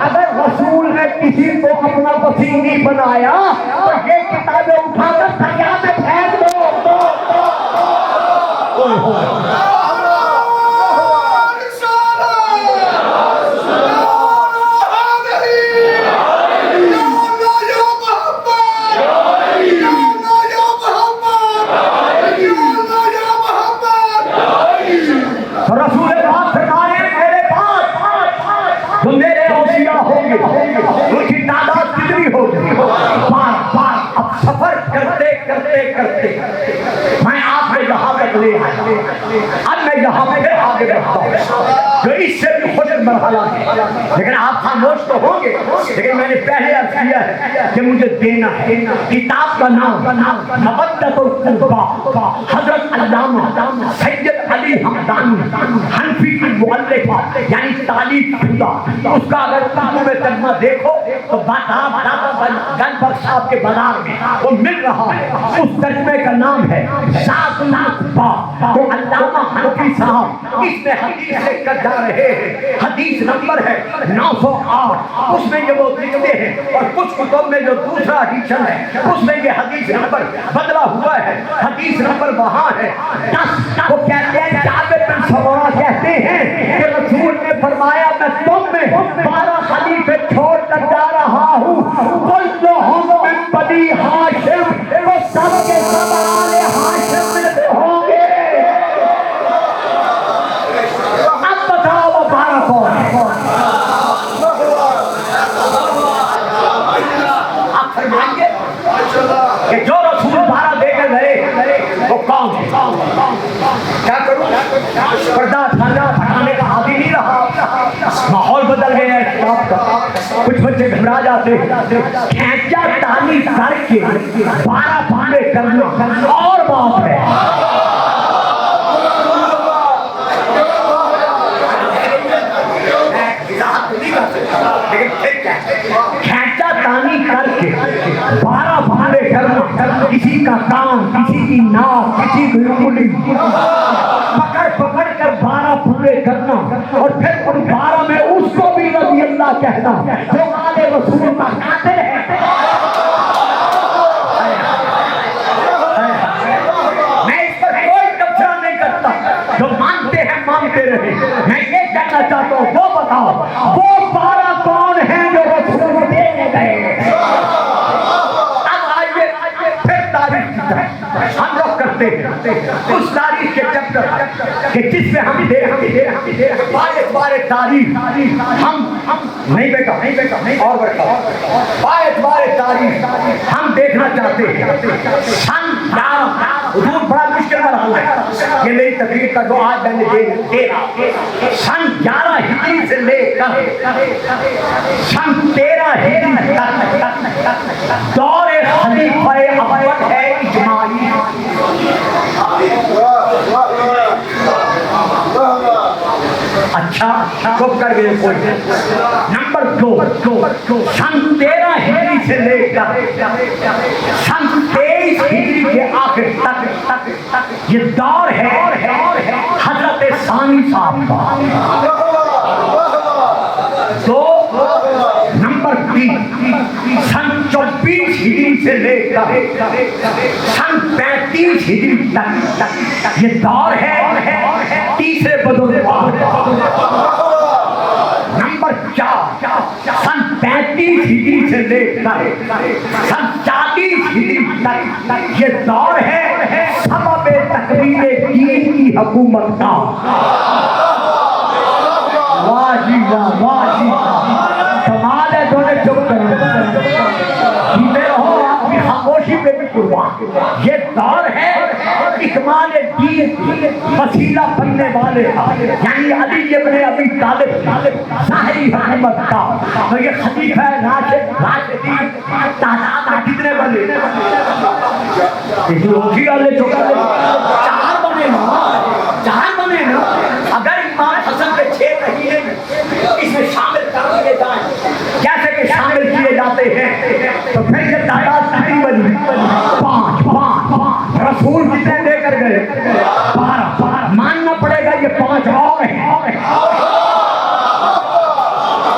اگر رسول نے کسی کو اپنا وسیع نہیں بنایا تو یہ کتابیں اٹھا کر دریا میں پھینک دو۔ رسول پاک فرماتے ہیں میرے پاس جو میرے اوصیاء ہوں گے ان کی تعداد کتنی ہوگی؟ بار اب سفر کرتے کرتے کرتے میں آپ کو یہاں تک لے آیا، اب میں یہاں پہ آگے بڑھتا ہوں جو اس سے بھی خجل مرحلہ ہے، لیکن آپ خاموش تو ہوں گے، لیکن میں نے پہلے عرض کیا ہے کہ مجھے دینا ہے۔ کتاب کا نام مودت القربیٰ، حضرت علامہ سید علی حمدانی حنفی کی المؤلفہ یعنی تالیف شدہ، اس کا اگر اردو میں ترجمہ دیکھو تو گن بخش صاحب کے بازار میں وہ مل رہا ہے، اس ترجمے کا نام ہے ذات الاقبا۔ تو علامہ حنفی صاحب اس میں حدیث لکھ کر جا رہے ہیں، حدیث نمبر ہے 908، اس میں یہ وہ لکھتے ہیں، اور کچھ کتب میں جو دوسرا ایڈیشن ہے اس میں یہ حدیث نمبر بدلا ہوا ہے، حدیث نمبر وہاں ہے 10۔ وہ کہتے ہیں جابر بن سمرہ کہتے ہیں کہ رسول نے فرمایا میں تم میں 12 خلیفے چھوڑ کر جا رہا ہوں، کلہم من بنی ہاشم، وہ سب کے سب آل ہاشم میں سے ہوں گے۔ اب بتاؤ وہ 12 کون ہیں؟ آپ فرمائیں گے کہ جو رسول 12 دے کر گئے وہ کون ہے؟ کیا کروں؟ پردہ ہٹانے کا عادی نہیں رہا، ماحول بدل گیا ہے اسلام کا، کچھ بچے گھبرا جاتے ہیں، کھینچا تانی کر کے 12 پھاڑے کرنا اور بات ہے۔ کھینچا تانی کر کے 12 پھاڑے کرنا، کسی کا کان، کسی کی ناک، کسی کی انگلی پکڑ پکڑ کر 12 پورے کرنا، اور پھر ان 12 میں اس کو بھی رضی اللہ کہنا جو آل رسول کا قاتل ہے۔ میں اس پر کوئی تبصرہ نہیں کرتا، جو مانتے ہیں مانتے رہے، میں یہ کہنا چاہتا ہوں وہ بتاؤ وہ 12 کون ہیں جو رسول کو دینے گئے؟ اب آئیے پھر تاریخ کی طرف ہم لوگ کرتے ہیں اس تاریخ کے چیپٹر کہ جس میں ہم بار تاریخ ہم نہیں بیٹا اور بار تاریخ ہم دیکھنا چاہتے ہیں۔ سن 11 حضور بڑا مشکل مرحلہ ہے، یہ میری تقریر کا جو آج میں نے دیا، سن 11 ہجری سے لے کر سن 13 ہجری تک دور خلیفہ اول ہے اجماعی۔ اچھا چپ کر گئے کوئی۔ نمبر 2، سن 13 ہجری سے لے کر سن 23 ہجری کے آخر تک یہ دور ہے حضرت ثانی صاحب کا۔ 2 نمبر 3، سن 24 ہجری سے لے کر سن 35 ہجری تک یہ دور ہے تیسرے بدوزبان۔ نمبر 4، سن 35 ہجری سے لے کر سن 40 ہجری تک یہ دور ہے سبب تقریر دین کی حکومت کا۔ واہ جی واہ، واہ جی واہ، کمال ہے، دونوں چپ کریں، جیتے رہو، آپ کی خاموشی پہ بھی قربان۔ یہ دور ہے اکمال دین وسیلہ بننے والے یعنی علی ابن ابی طالب ظاہری حکومت کا۔ تو یہ خلیفہ راشدین تعداد میں کتنے بنے؟ اسی والے چار بنے نا۔ اگر امام حسن کے 6 مہینے اس میں شامل کر دیے جائیں جیسے کہ شامل کیے جاتے ہیں تو پھر یہ تعداد کتنی بنی؟ 5۔ رسول کتنے دے کر گئے؟ 12۔ ماننا پڑے گا یہ 5 اور ہیں،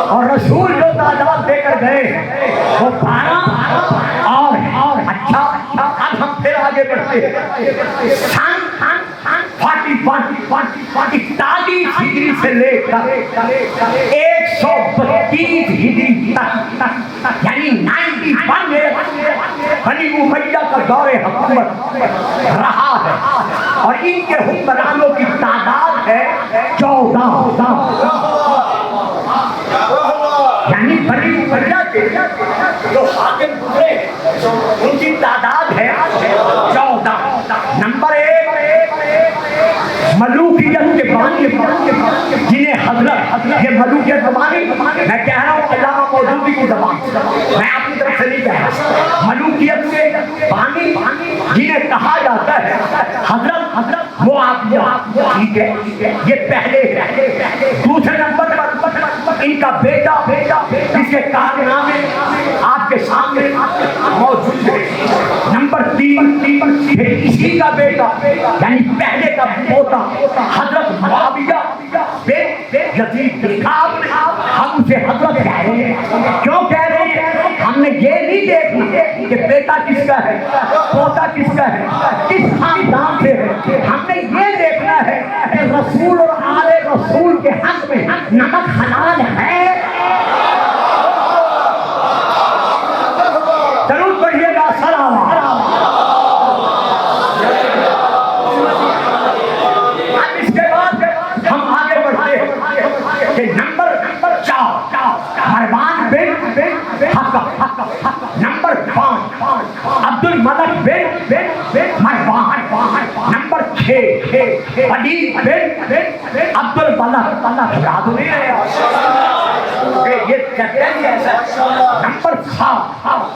اور رسول جو تعداد دے کر گئے وہ 12 اور ہیں۔ اچھا اب ہم پھر آگے بڑھتے ہیں۔ سن 41 ہجری سے لے کر 132 ہجری تک یعنی 91 بنی امیہ کا دور حکومت رہا ہے، اور ان کے حکمرانوں کی تعداد ہے 14۔ یعنی بنی امیہ کے جو حاکم گزرے ان کی تعداد ہے 14۔ نمبر 1، ملوکیت کے بانی جنہیں حضرت، یہ ملوکیت زبانی میں کہہ رہا ہوں علامہ مودودی کی زبان، میں اپنی طرف سے نہیں کہہ رہا۔ ملوکیت کے بانی جنہیں کہا جاتا ہے حضرت، وہ آپ ٹھیک ہے یہ پہلے دوسرے نمبر پر ان کا بیٹا جس کے کارنامے آپ کے سامنے موجود ہے. نمبر 3 پھر اسی کا بیٹا یعنی پہلے کا پوتا حضرت معاویہ بن یزید. ہم اسے حضرت کہہ رہے ہیں. کیوں کہہ رہے ہیں؟ ہم نے یہ نہیں دیکھا کہ بیٹا کس کا ہے, پوتا کس کا ہے, کس خاندان سے ہے. ہم نے یہ دیکھنا ہے کہ رسول اور آل رسول کے حق میں نمک حلال ہے. ضرور پڑھیے گا سلام. اب اس کے بعد ہم آگے بڑھتے ہیں کہ نمبر 4 مروان بن حکم. نمبر 5 عبد الملک بن مروان. نمبر 6 ولید بن عبد الملک. یاد نہیں ہے یہ کہتے ہیں ایسا. نمبر 7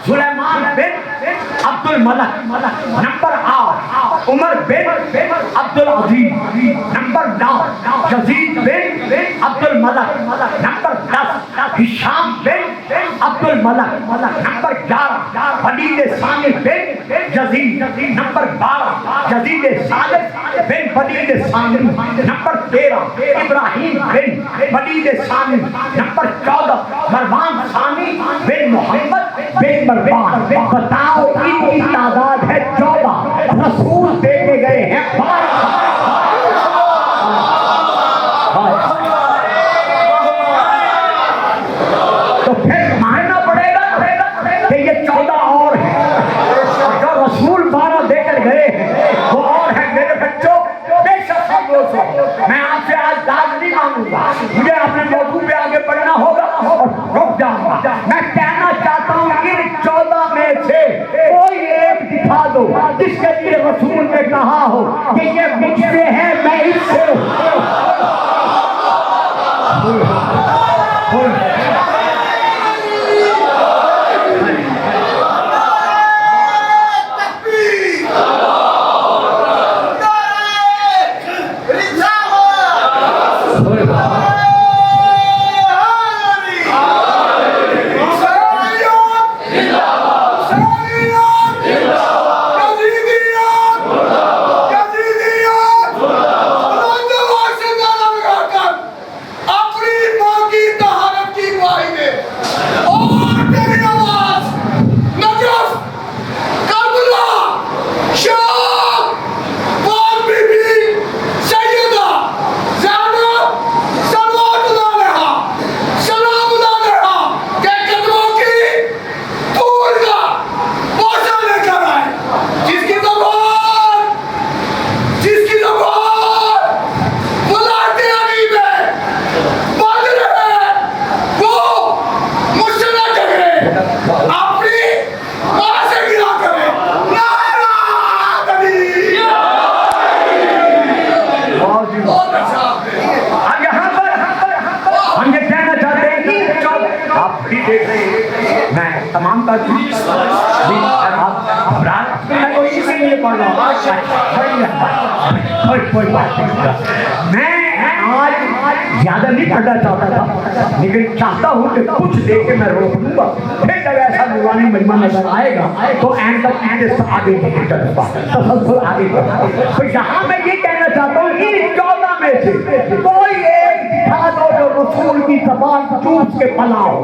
سلیمان بن عبد الملک. نمبر 8 عمر بن عبد العزیز. نمبر 9 یزید بن عبد الملک. نمبر 10 ہشام بن عبد الملک. نمبر 11 ولید ثانی بن یزید. نمبر 12 یزید ثالث بن ولید ثانی. نمبر 13 ابراہیم بن ولید ثانی. نمبر 14 مروان ثانی بن محمد بن مروان. بتاؤ ان کی تعداد ہے 14. رسول دیکھے گئے ہیں 12. تو پھر ماننا پڑے گا کہ یہ 14 اور ہیں. جو رسول 12 دے کر گئے ہیں وہ اور ہیں. میرے بچوں بے شک میں آپ سے آج داد نہیں مانگوں گا. مجھے اپنے موضوع پہ آگے بڑھنا ہوگا اور رک جاؤں گا. میں کہنا چاہتا ہوں ان 14 میں سے کوئی ایک دکھا دو جس کے لیے رسول نے کہا ہو کہ یہ مجھ سے ہے میں اس سے تمام کا میں آج زیادہ نہیں پڑھنا چاہتا تھا لیکن چاہتا ہوں کہ کچھ دے کے میں روک دوں گا. پھر جب ایسا نورانی مجمع نظر آئے گا تو اینڈ تک آگے تسلسل آگے بڑھا. تو یہاں میں یہ کہنا چاہتا ہوں ان 14 میں سے کوئی ایک دکھا دو جو رسول کی زبان چوس کے پلا ہو.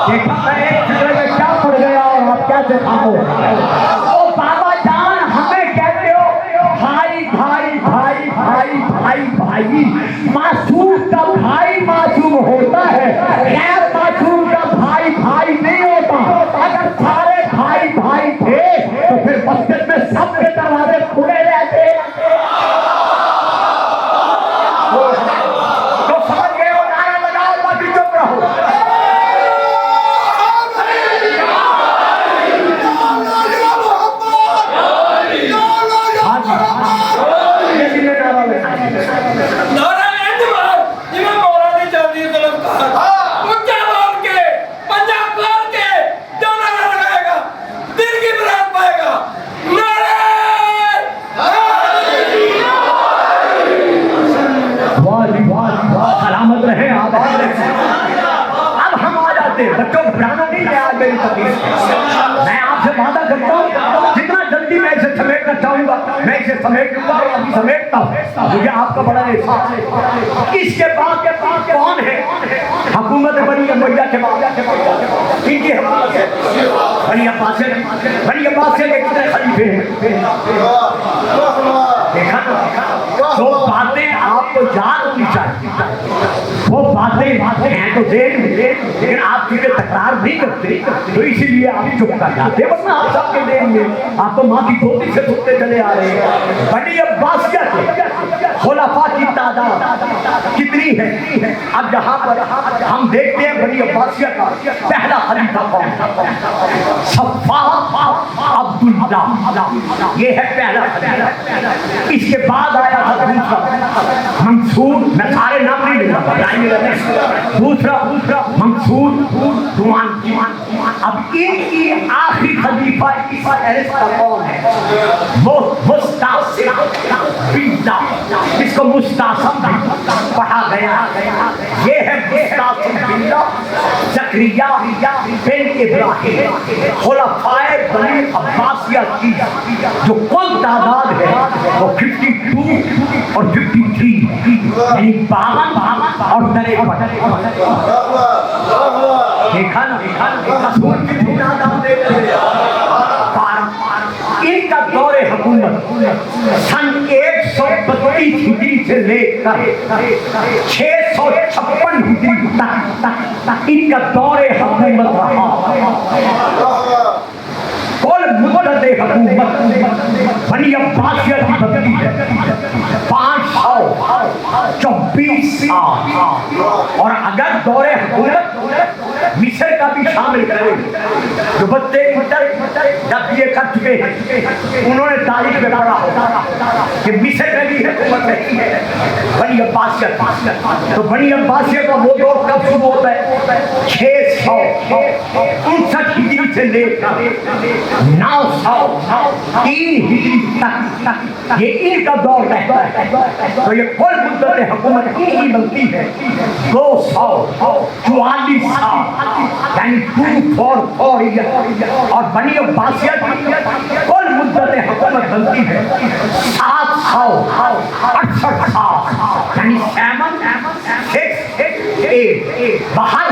دیکھا میں ایک فکر میں کیا پڑ گیا اور آپ کیسے کھاؤ. او بابا جان ہمیں کہتے ہو بھائی بھائی بھائی بھائی بھائی بھائی. معصوم کا بھائی معصوم ہوتا ہے, غیر معصوم کا بھائی بھائی نہیں ہوتا. اگر سارے بھائی بھائی تھے تو پھر مسجد میں سب کے دروازے کھلے رہتے. تو سمجھ گئے ہو, نعرہ لگاؤ باقی چپ رہو. نعرہ کرتے ہیں بچوں گھبرانا نہیں ہے آج میری تقریر میں آپ سے وعدہ کرتا ہوں جتنا جلدی میں اسے سمیٹنا چاہوں گا میں اسے سمیٹ لوں گا اور ابھی سمیٹتا ہوں مجھے آپ کا بڑا احساس ہے اس کے بعد کون ہے حکومت بنی امیہ کے بعد ان کی حکومت ہے بنی عباسیہ کے کتنے خلیفے ہیں دیکھا جو باتیں آپ کو یاد ہونی چاہیے وہ باتیں ہیں تو ذہن میں لیکن آپ چیزیں تکرار نہیں کرتے تو اسی لیے آپ چپ کر جاتے ورنہ آپ سب کے ذہن میں آپ تو ماں کی گودی سے سنتے چلے آ رہے ہیں بنی عباسیہ کے خلفاء کی تعداد کتنی ہے اب جہاں پر ہم دیکھتے ہیں بنی عباسیہ کا پہلا خلیفہ کون صفوان عبداللہ یہ ہے پہلا خلیفہ اس کے بعد آیا تھا دوسرا منصور میں سارے نام نہیں لوں گا دوسرا منصور دوان اب ان کی آخری خلیفہ اس فہرست کا کون ہے وہ مستعصم باللہ جس کو مستعصم پڑھا گیا یہ ہے مستعصم باللہ زکریا بن ابراہیم خلفائے بنی عباسیہ کی جو کل تعداد ہے وہ 52 اور 53 یعنی 52 اور 53 دیکھا رسول کی تعداد ان کا دور حکومت سن 132 ہجری سے لے کر 656 ہجری تک ان کا دور حکومت رہا کل مدت حکومت بنی عباسیہ کی بدلی ہے 524 سال اور اگر دور حکومت مصر کا بھی شامل کرے جو بچے جب یہ کر چکے ہیں انہوں نے تاریخ میں پڑھا ہوگا کہ مصر میں بھی حکومت نہیں ہے بنی عباسیہ تو بنی عباسیہ کا وہ دور کب شروع ہوتا ہے 659 ہجری سے لے کر 903 ہجری تک یہ ان کا دور رہتا ہے تو یہ کل مدت حکومت کی بنتی ہے 244 سال یعنی 244 ایئر اور بنی عباسیہ کی کل مدت حکومت بنتی ہے 768 سال یعنی 768 باہر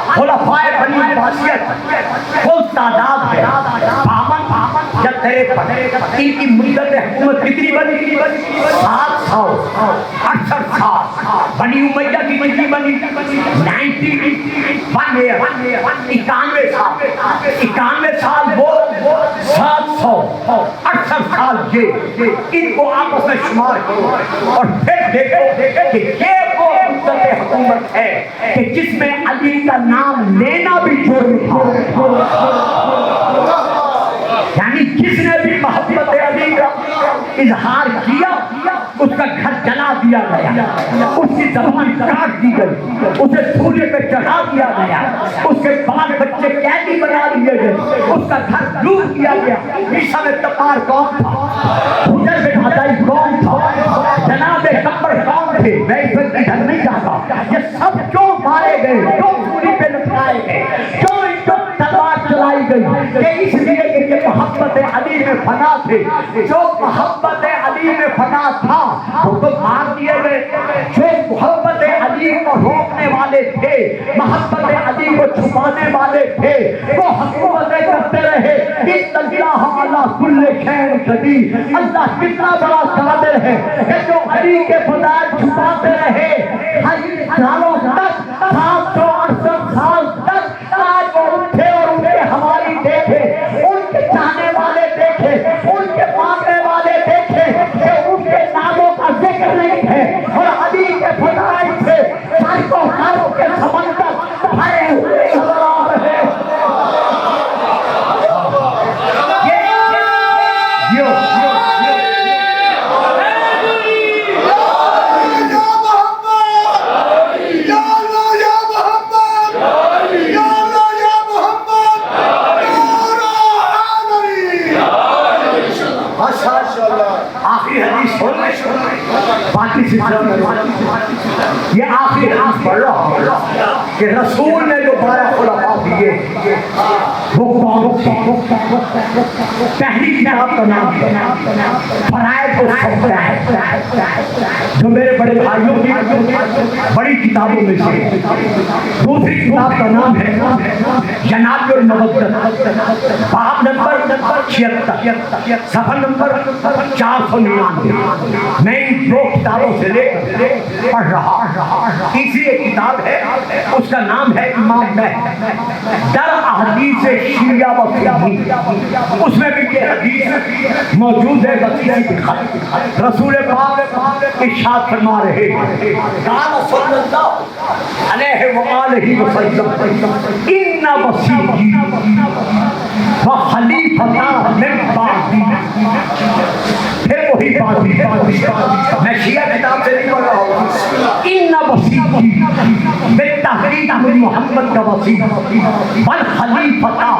خلفائے بنی عباسیہ کل تعداد ہے 52 یا 53 ان کی مدت حکومت کتنی بنی 768 سال بنی امیہ کی کتنی بنی 91 سال وہ 768 سال یہ ان کو آپس میں شمار کرو اور پھر دیکھو کہ یہ وہ مدت حکومت ہے کہ جس میں علی کا نام لینا بھی جرم تھا یعنی جس نے بھی محبت علی کا اظہار کیا اس کا گھر جلا دیا گیا اس کی زبان کاٹ دی گئی اسے سولی پہ چڑھا دیا گیا اس کے بال بچے قیدی بنا لیے گئے اس کا گھر لوٹ دیا گیا عیسیٰ میں تتار کون تھا حجر میں ہدائی کون تھا جناب کمبر کون تھے میں اس وقت ادھر نہیں جاتا یہ سب کیوں مارے گئے کیوں سولی پہ لٹکائے گئے کیوں ان کو تلوار چلائی گئی کہ اس لیے کہ یہ محبت علی میں فنا تھے جو محبت علی میں فنا تھا وہ تو مار دیے گئے جو محبت علی کو روکنے والے تھے محبت علی کو چھپانے والے تھے وہ حکومتیں کرتے رہے ان اللہ علی کل شیء قدیر اللہ کتنا بڑا قادر ہے کہ جو علی کے فضائل چھپاتے رہے سالوں تک 768 سال تک آج وہ اٹھے اور انہیں ہماری دیکھے ان کے چاہنے والے دیکھے ان کے مانگنے والے دیکھے کہ ان کے ناموں کا ذکر نہیں ہے اور علی کے فضائل سے سڑکوں خاروں کے سمندر بھرے ہوئے نظر آ رہے باقی سلسلہ یہ آخری حدیث پڑھ رہا ہوں کہ رسول نے جو 12 خلفاء دیے وہ کون سے؟ پہلی کتاب کا نام فرائض و فرائض، جو میرے بڑے بھائیوں کی بڑی کتابوں میں سے۔ دوسری کتاب کا نام ہے جناب المودت، باب نمبر 76، صفحہ نمبر 499۔ میں ان دو کتابوں سے لے کر پڑھ رہا۔ تیسری ایک کتاب ہے، اس کا نام ہے امام مہدی در احادیث شیعہ و سنی، اس میں بھی یہ حدیث موجود ہے بصیرہ کے خط۔ رسول پاک ارشاد فرما رہے ہیں قال صلی اللہ علیہ وآلہ وسلم ان وصیتی وخلیفتا من بعدی۔ پھر وہی بات میں شیعہ کتاب سے نہیں پڑھ رہا ہوں۔ ان وصیتی بالتحقیق محمد کا وصی والخلیفتا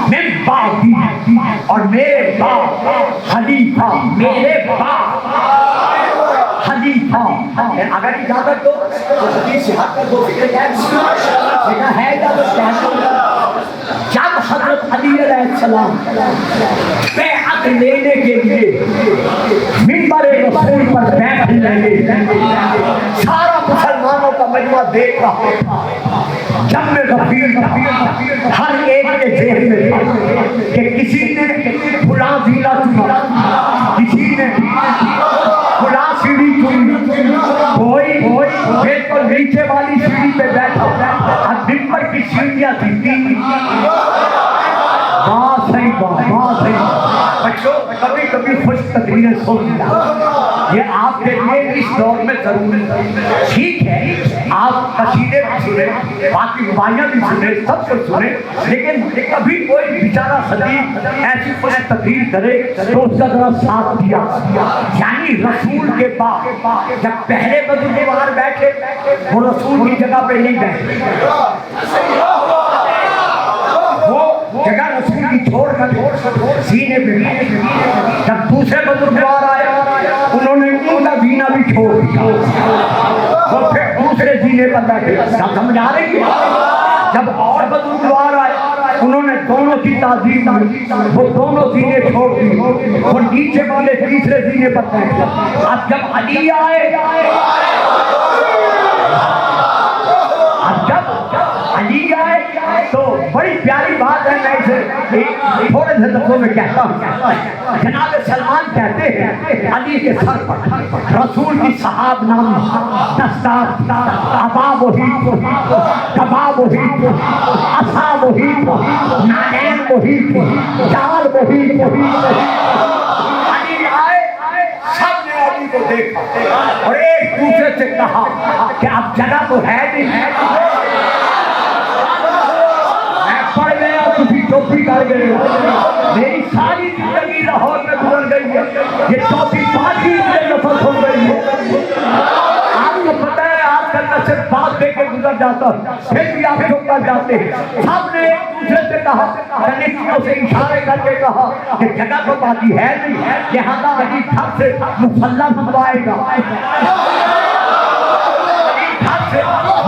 من بعدی، اور میرے بعد خلیفہ، میرے بعد خلیفہ۔ اگر اجازت دو تو حدیث سے ہٹ کر دو فکر ہے اجازت کہتا ہوں۔ جب حضرت علی علیہ السلام بیعت لینے کے لیے منبر رسول پر بیٹھ لگے، سارا مسلمانوں کا مجمع دیکھ رہا تھا۔ جب میں غفیر ہر ایک کے ذہن میں تھا کہ کسی نے فلاں ضلع چنا، کسی نے فلاں سیڑھی چنی، کوئی بالکل نیچے والی سیڑھی پہ بیٹھا، اور منبر کی سیڑھیاں تھی تین۔ بات صحیح بچوں، کبھی کبھی خوش تقریریں سن لیا، یہ آپ کے لیے اس دور میں ضروری ہے۔ ٹھیک ہے آپ قصیدے بھی سنیں، باقی روایاں بھی سنیں، سب کچھ سنیں، لیکن کبھی کوئی بیچارہ خطیب ایسی خوش تقریر کرے تو اس کا ذرا ساتھ دیا۔ یعنی رسول کے بعد جب پہلے بزرگوار بیٹھے وہ رسول کی جگہ پہ نہیں بیٹھے، وہ جگہ رسول کی چھوڑ کر سینے پہ بیٹھے۔ جب دوسرے بزرگوار آئے انہوں نے ان کا زینہ بھی چھوڑ دیا، وہ پھر دوسرے زینے پر بیٹھے۔ سمجھا رہے ہیں؟ جب اور بزرگوار آئے انہوں نے دونوں کی تعظیم کی، وہ دونوں زینے چھوڑ دی، وہ نیچے والے تیسرے زینے پر بیٹھے۔ اب جب علی آئے، تو بڑی پیاری بات ہے، میں اسے تھوڑے سے لفظوں میں کہتا ہوں۔ جناب سلمان کہتے ہیں علی کے سر پر رسول کی صحاب نام دستار، عبا وہی، کبا وہی، عصا وہی، نالین وہی، چال وہی۔ علی آئے، سب نے علی کو دیکھا اور ایک دوسرے سے کہا کہ اب جگہ تو ہے نہیں، چوتھی کر گئے، میری ساری زندگی لاہور میں گزر گئی ہے، یہ چوتھی پانچویں مجھے نفرت ہو گئی ہے۔ آپ کو پتہ ہے آپ کا نصب بات دے کے گزر جاتا ہے، پھر بھی آپ چپ کر جاتے ہیں۔ سب نے ایک دوسرے سے کہا، کنیکٹوں سے اشارے کر کے کہا کہ جگہ تو باقی ہے نہیں، لہذا علی چھت سے مصلی منگوائے گا،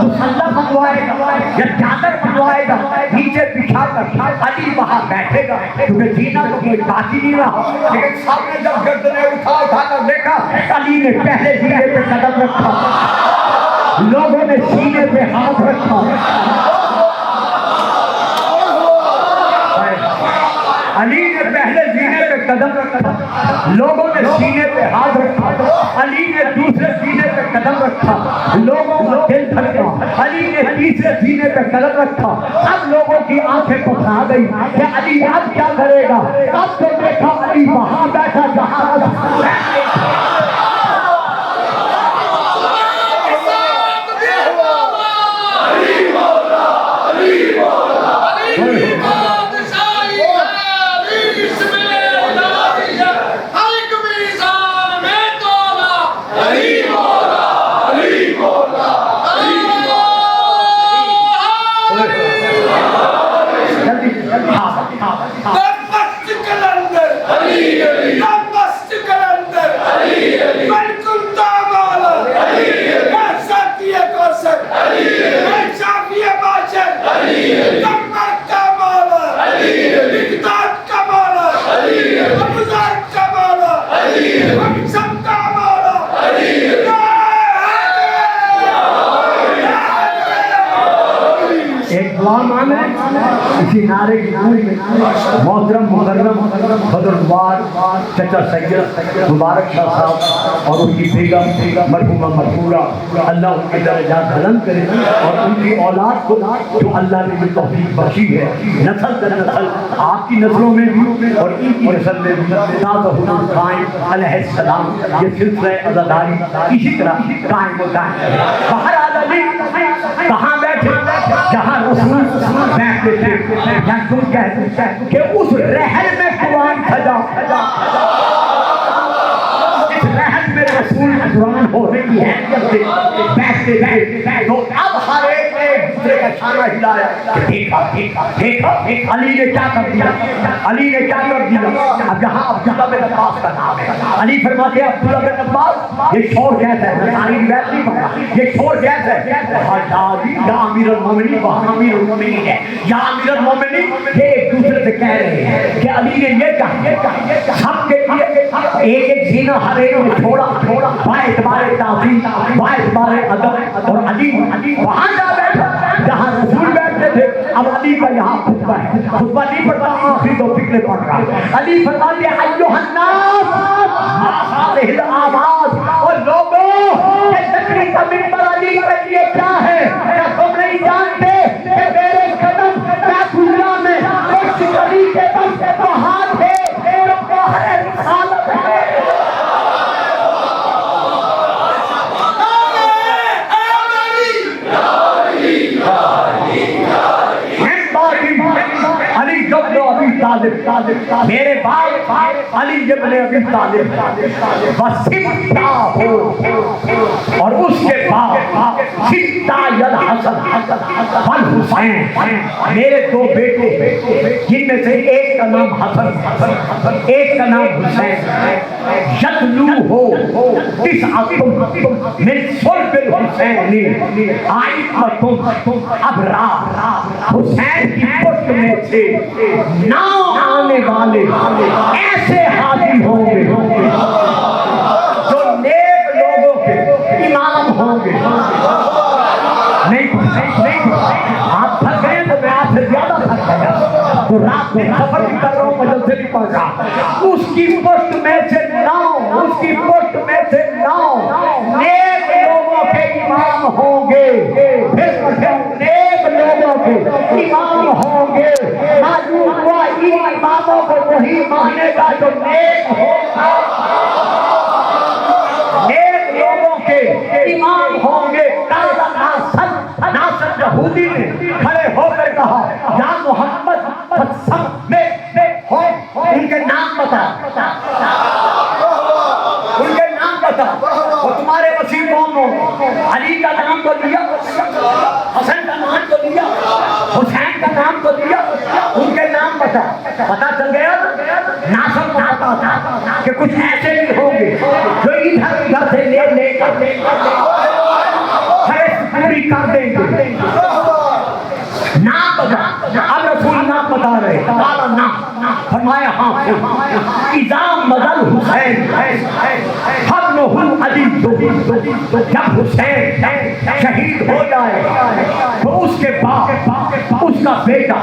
مسلح منگوائے گا یا چادر منگوائے گا، نیچے بچھا کر علی وہاں بیٹھے گا، کیونکہ جینا تو کوئی باقی نہیں رہا۔ لیکن سب نے جب گردنیں اٹھا کر دیکھا، علی نے پہلے سینے پہ قدم رکھا، لوگوں نے سینے پہ ہاتھ رکھا، علی نے پہلے سینے پہ قدم رکھا، لوگوں نے سینے پہ ہاتھ رکھا، علی نے دوسرے سینے پہ قدم رکھا، لوگوں کا دل دھڑکا، علی نے تیسرے سینے پہ قدم رکھا۔ اب لوگوں کی آنکھیں پکڑا گئی کہ علی اب کیا کرے گا؟ اب تو دیکھا علی وہاں بیٹھا جہاں Must اسی نعرے کی نوری میں محترم مکرم بدروار چچا سید مبارک شاہ صاحب اور ان کی بیگم مرحومہ مغفورہ، اللہ ان کے درجات بلند کرے اور ان کی اولاد کو جو اللہ نے بھی توفیق بخشی ہے نسل در نسل آپ کی نسلوں میں بھی اور ان کی نسل میں بھی دادا حضور قائم علیہ السلام یہ سلسلہ عزاداری اسی طرح قائم و دائم ہے۔ بہرحال علی کہاں بیٹھے جہاں رسول بیٹھتے تھے یا تم کہتے کہ اس رحل میں قرآن سجا، اس رحل میں رسول قرآن ہونے کی حیثیت سے بیٹھتے تھے تو اب ہر ایک نے ایک دوسرے کا شانہ ہلایا کہ دیکھا دیکھا دیکھا علی نے کیا کر دیا، علی نے کیا کر دیا۔ اب جہاں عبداللہ بن عباس کا نام ہے، علی فرماتے ہیں عبداللہ بن عباس یہ شور کیسا ہے، میں ساری روایت نہیں پڑھا، یہ شور کیسا ہے، یا امیر المومنین وہاں امیر المومنین ہے، یا امیر المومنین یہ ایک دوسرے سے کہہ رہے ہیں کہ علی نے یہ کہا سب کے لیے ایک ایک سینہ ہر ایک نے چھوڑا با اعتبار تعظیم با اعتبار ادب اور علی وہاں جا بیٹھا جہاں رسول بیٹھتے تھے۔ اب علی کا یہاں خطبہ ہے، خطبہ نہیں پڑھتا آخری دو فکرے پڑھ رہا۔ علی فرماتے ہیں ایھا الناس ما هذه الآواز، اور لوگوں یہ تقریر کا منبر علی کے لیے کیا ہے؟ کیا تم نہیں جانتے کہ میرے قدم بیتاللہ میں اس علی کے دم سے تو ہاتھ ہے جو باہر رسالت ہے۔ میرے باپ علی ابن ابی طالب وسبتا ہو اور اس کے باپ ستا الحسن والحسین، میرے دو بیٹے جن میں سے ایک کا نام حسن ایک کا نام حسین، یتلو ہو تسعۃ من صلب الحسین ائمۃ ابرار، حسین کی پشت میں سے نہ آنے والے ایسے حاجی ہوں گے جو نیک لوگوں کے امام ہوں گے۔ نہیں آپ تھک گئے تو میں آپ سے زیادہ تھک گیا تو رات میں سفر بھی کر رہا ہوں مجل سے بھی پڑھ رہا، اس کی پشت میں سے اس کی پشت میں سے نیک لوگوں کے امام ہوں گے، پھر نیک لوگوں کے امام ہوں گے۔ معلوم ہوا ان اماموں کو وہی مانے گا جو نیک ہوگا، نیک لوگوں کے امام ہوں گے۔ ناصر یہودی نے کھڑے ہو کر کہا یا محمد سب میں ہو، ان کے نام بتا، ان کے نام بتا، وہ تمہارے وسیع کون ہو؟ علی کا نام تو لیا، حسن کا نام تو لیا، حسین کا نام تو لیا، ان کے نام بتا۔ پتا چل گیا ناصر کو پتا تھا کہ کچھ ایسے بھی ہوں گے جو ادھر سے لے کر پوری کر دیں گے۔ نام بتا، اب رسول نام بتا رہے، کالا نام فرمایا ہاں اذا مضى الحسین فابنہ علی، جب حسین شہید ہو جائے تو اس کے بعد اس کا بیٹا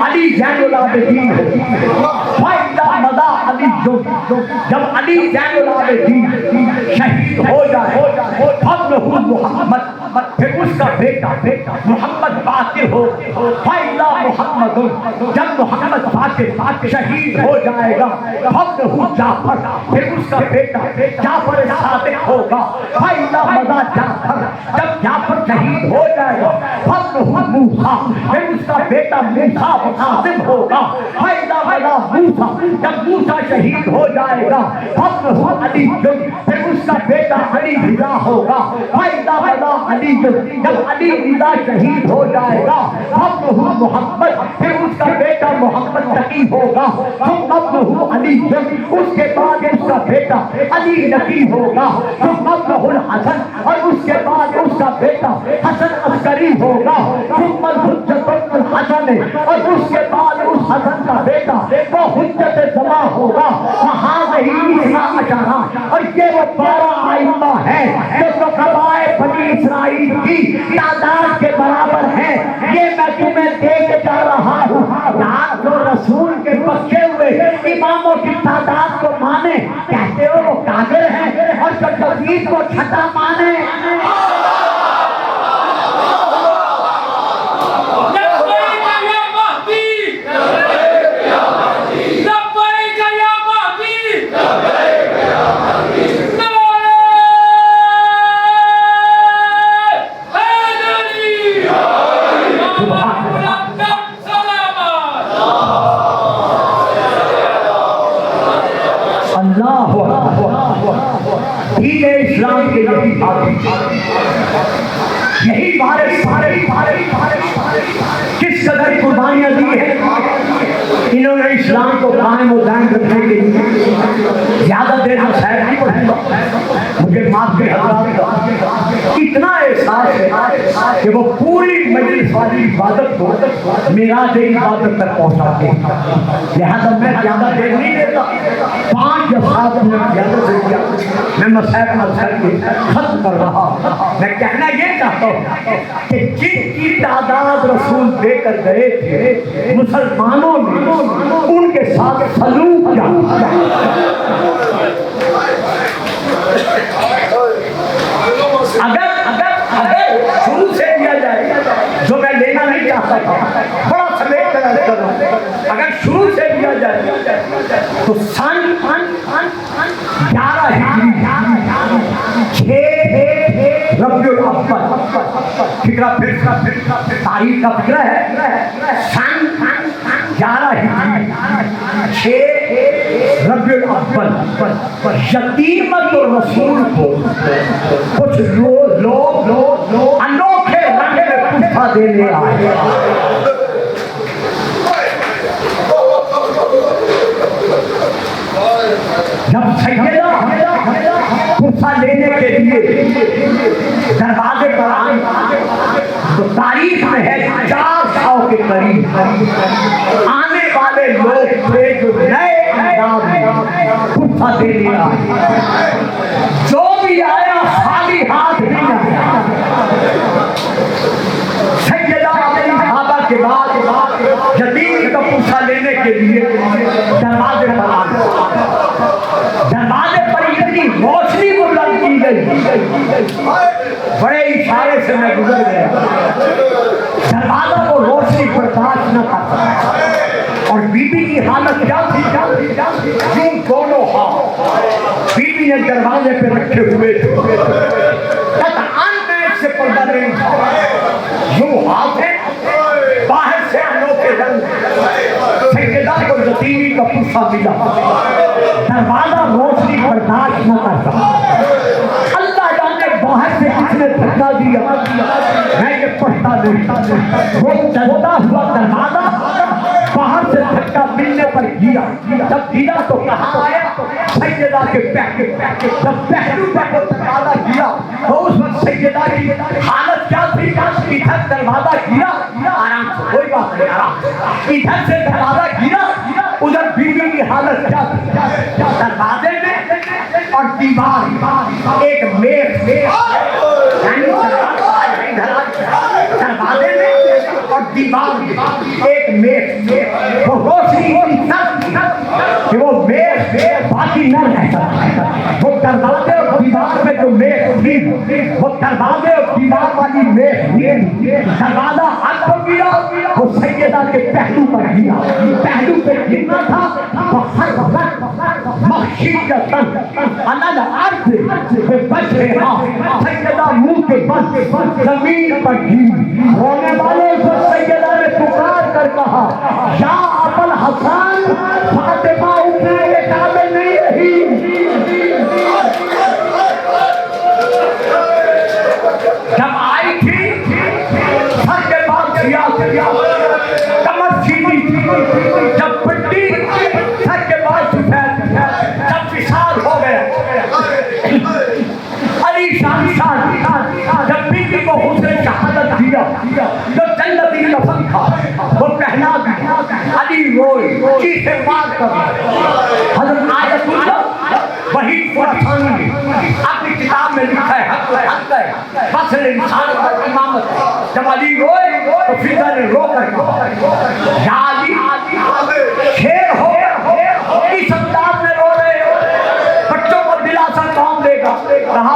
علی زین العابدین ہو۔ فإذا مضى علی، جب علی زین العابدین شہید ہو جائے فابنہ محمد، پھر اس کا بیٹا محمد باقر ہو۔ فإذا محمد، جب محمد باقر شہید ہو جائے گا فابنہ جعفر، پھر اس کا بیٹا جعفر صادق ہوگا۔ فإذا مضى جعفر، جب جعفر شہید ہو جائے گا فابنہ موسیٰ، پھر اس کا بیٹا موسیٰ کاظم ہوگا۔ فإذا مضى موسیٰ، جب موسیٰ شہید ہو جائے گا فابنہ علی، پھر اس کا بیٹا علی رضا ہوگا۔ فإذا مضى علی، جب علی رضا شہید ہو جائے گا فابنہ محمد، پھر اس کا بیٹا محمد تقی ہوگا۔ ثم ابنہ علی، اس کے بعد اس کا بیٹا علی نقی ہوگا۔ ثم ابنہ الحسن، اور اس کے بعد اس کا بیٹا حسن عسکری ہوگا۔ ثم الحجۃ الحسن، اور اس کے بعد اس حسن کا بیٹا وہ حجت زماں ہوگا۔ وہاں وہی اثنا عشرہ، اور یہ وہ 12 ائمہ ہیں جو نقبائے بنی اسرائیل کی تعداد کے برابر ہیں۔ یہ میں تمہیں دے کے جا رہا ہوں تقدیر کو چھٹا مانے. دین اسلام کے یہی کس قدر قربانیاں دی ہیں انہوں نے اسلام کو قائم و دائم رکھنے کے لیے. زیادہ دیر میں شاید نہیں پڑھوں گا, مجھے معاف کے حضرات, اتنا احساس ہے کہ وہ پوری مجلس والی عبادت کو معراج عبادت تک پہنچاتے ہیں. لہذا میں زیادہ دیر نہیں دیتا, 5 یا 7 منٹ زیادہ سے کیا میں مسائل حل کر کے ختم کر رہا. میں کہنا یہ چاہتا ہوں کہ جن کی تعداد رسول دے کر گئے تھے مسلمانوں نے ان کے ساتھ سلوک کیا. اگر شروع سے دیا جائے, جو میں لینا نہیں چاہتا تھا, بڑا سمیٹ کر عرض کر رہا ہوں, اگر شروع سے دیا جائے تو سن 11 ہجری 6 ربیع الاول, فکرہ پھر تاریخ کا فکرہ ہے, سن 11 ہجری 6 ربیع الاول یتیمت الرسول کو کچھ لوگ انوکھے رنگ میں تحفہ دینے آئے. جب سیدہ تحفہ لینے کے لیے دروازے پر آئے تو تاریخ میں ہے 400 کے قریب آنے والے لوگ تھے جو نئے انداز میں تحفہ دینے آئے. جو بھی آیا خالی ہاتھ نہیں آیا. سیدہ اپنی صحابہ کے بعد یتیم کا تحفہ لینے کے لیے دروازے پر آئے. دروازے پر اتنی روشنی بلند کی گئی, بڑے اشارے سے میں گزر گیا. دروازہ کو روشنی برداشت نہ کر سکا, اور بی بی کی حالت کیا تھی, یوں دونوں ہاتھ بی بی نے دروازے پہ رکھے ہوئے تھے. سے پردہ نہیں تھا, یوں ہاتھ ہے باہر سے انوکھے رنگ. سیدہ کو یتیمی کا تحفہ ملا, دروازہ روشنی برداشت نہ کر سکا. اللہ جانے باہر سے کس نے دھکا دیا, میں یہ پڑھتا نہیں. وہ چلتا ہوا دروازہ باہر سے دھکا ملنے پر گیا. جب گیا تو کہاں آیا, سیدہ کے جب پہلو پر وہ دروازہ گیا تو اس وقت سیدہ کی حالت کیا تھی. ادھر دروازہ گیا, آرام سے, کوئی بات نہیں, آرام سے. ادھر سے دروازہ گیا, ادھر بیوی کی حالت کیا تھی. دروازے میں اور دیوار ایک میخ, دروازے میں اور دیوار ایک میخ. وہ روشنی کہ وہ میخ باقی نہ رہ سکتا. وہ دروازے اور دیوار میں جو میخ تھی, وہ دروازے اور دیوار والی میخ تھی. دروازہ حق پر گیا, وہ سیدہ کے پہلو پر گیا. پہلو پہ گرنا تھا, مخشیتاً علی الارض بوجہہا, سیدہ منہ کے بل زمین پر گری. رونے والوں کو سیدہ نے پکار کر کہا, یا ابا الحسن, فاطمہ اتنے کے قابل نہیں رہی. جب آئی تھی سر کے بعد سیاہ کمر سیدھی تھی, جب پٹی سر کے بعد سفید, جب وصال ہو گیا علی شان جب بیوی کو حسن شہادت دیا, جو جنتی کفن تھا وہ پہنا دیا. علی روئے, چیخے مار کر. حضرت آیت اللہ وحید فرحانی اپنی کتاب میں لکھا ہے, حق ہے فصل انسان پر امامت. جب علی روئے تو فضا نے رو کر کہا, یا علی شیر ہو, اس انداز میں رو رہے ہو, بچوں کو دلاسا کون دے گا. کہا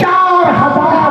4000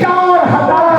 4000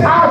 7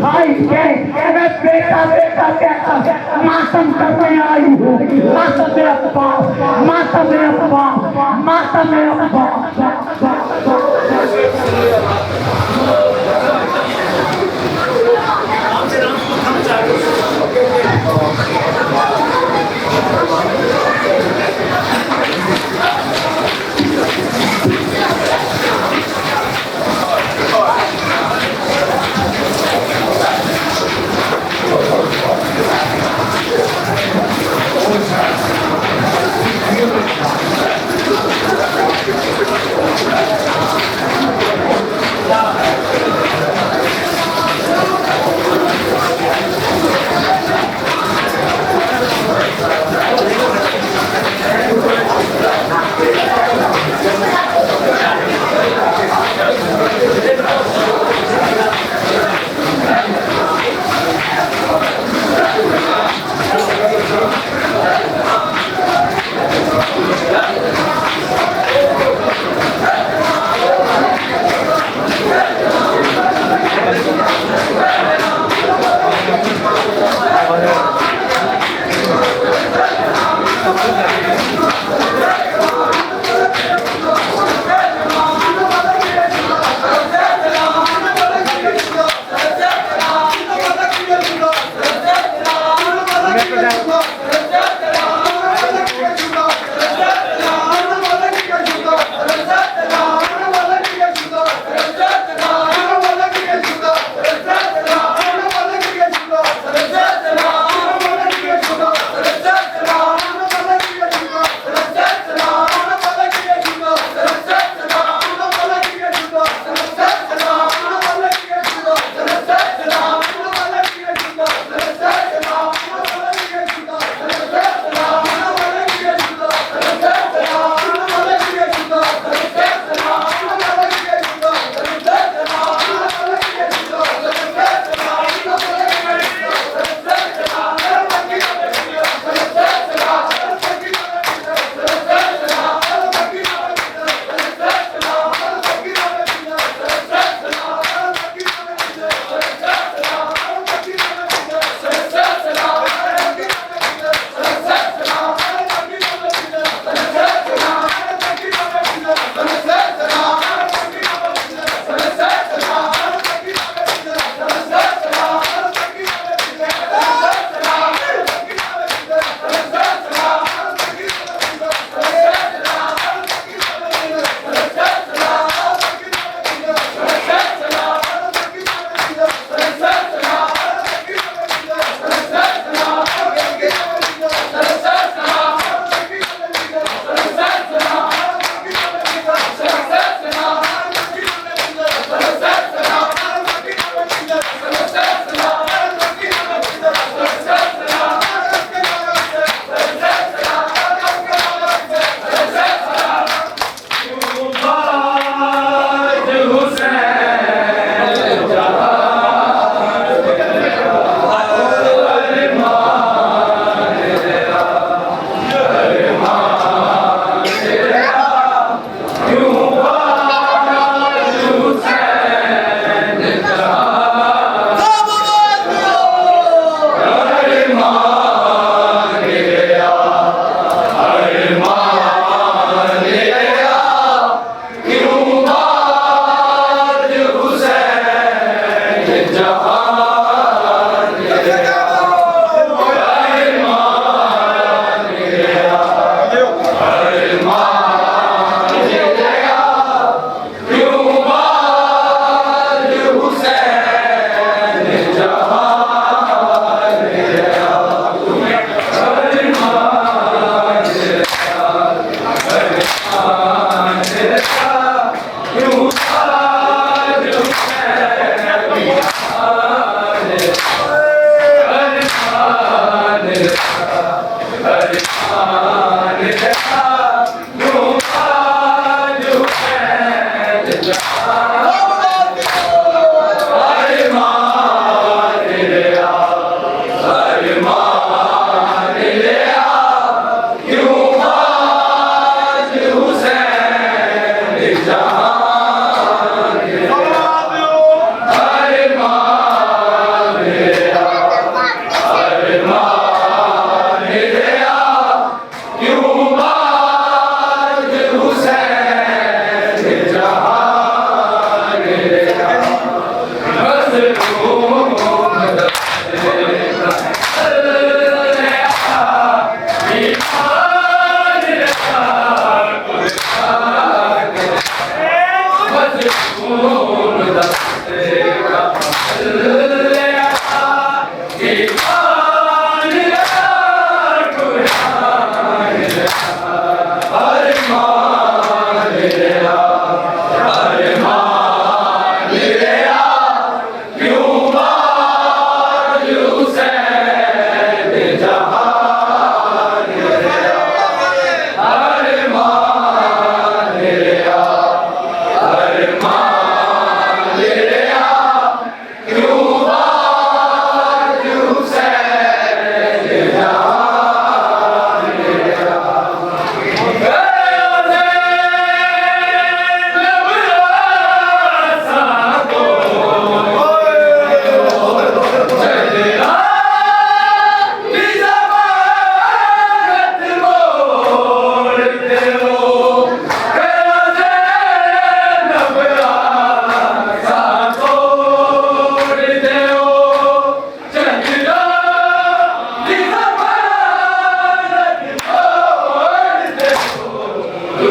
بھائی کہ میں بیٹا بیٹا کہتا ماتم کرنے آئی ہوں، ماتم ابا، ماتم ابا، ماتم ابا.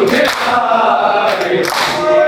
تجھے پائے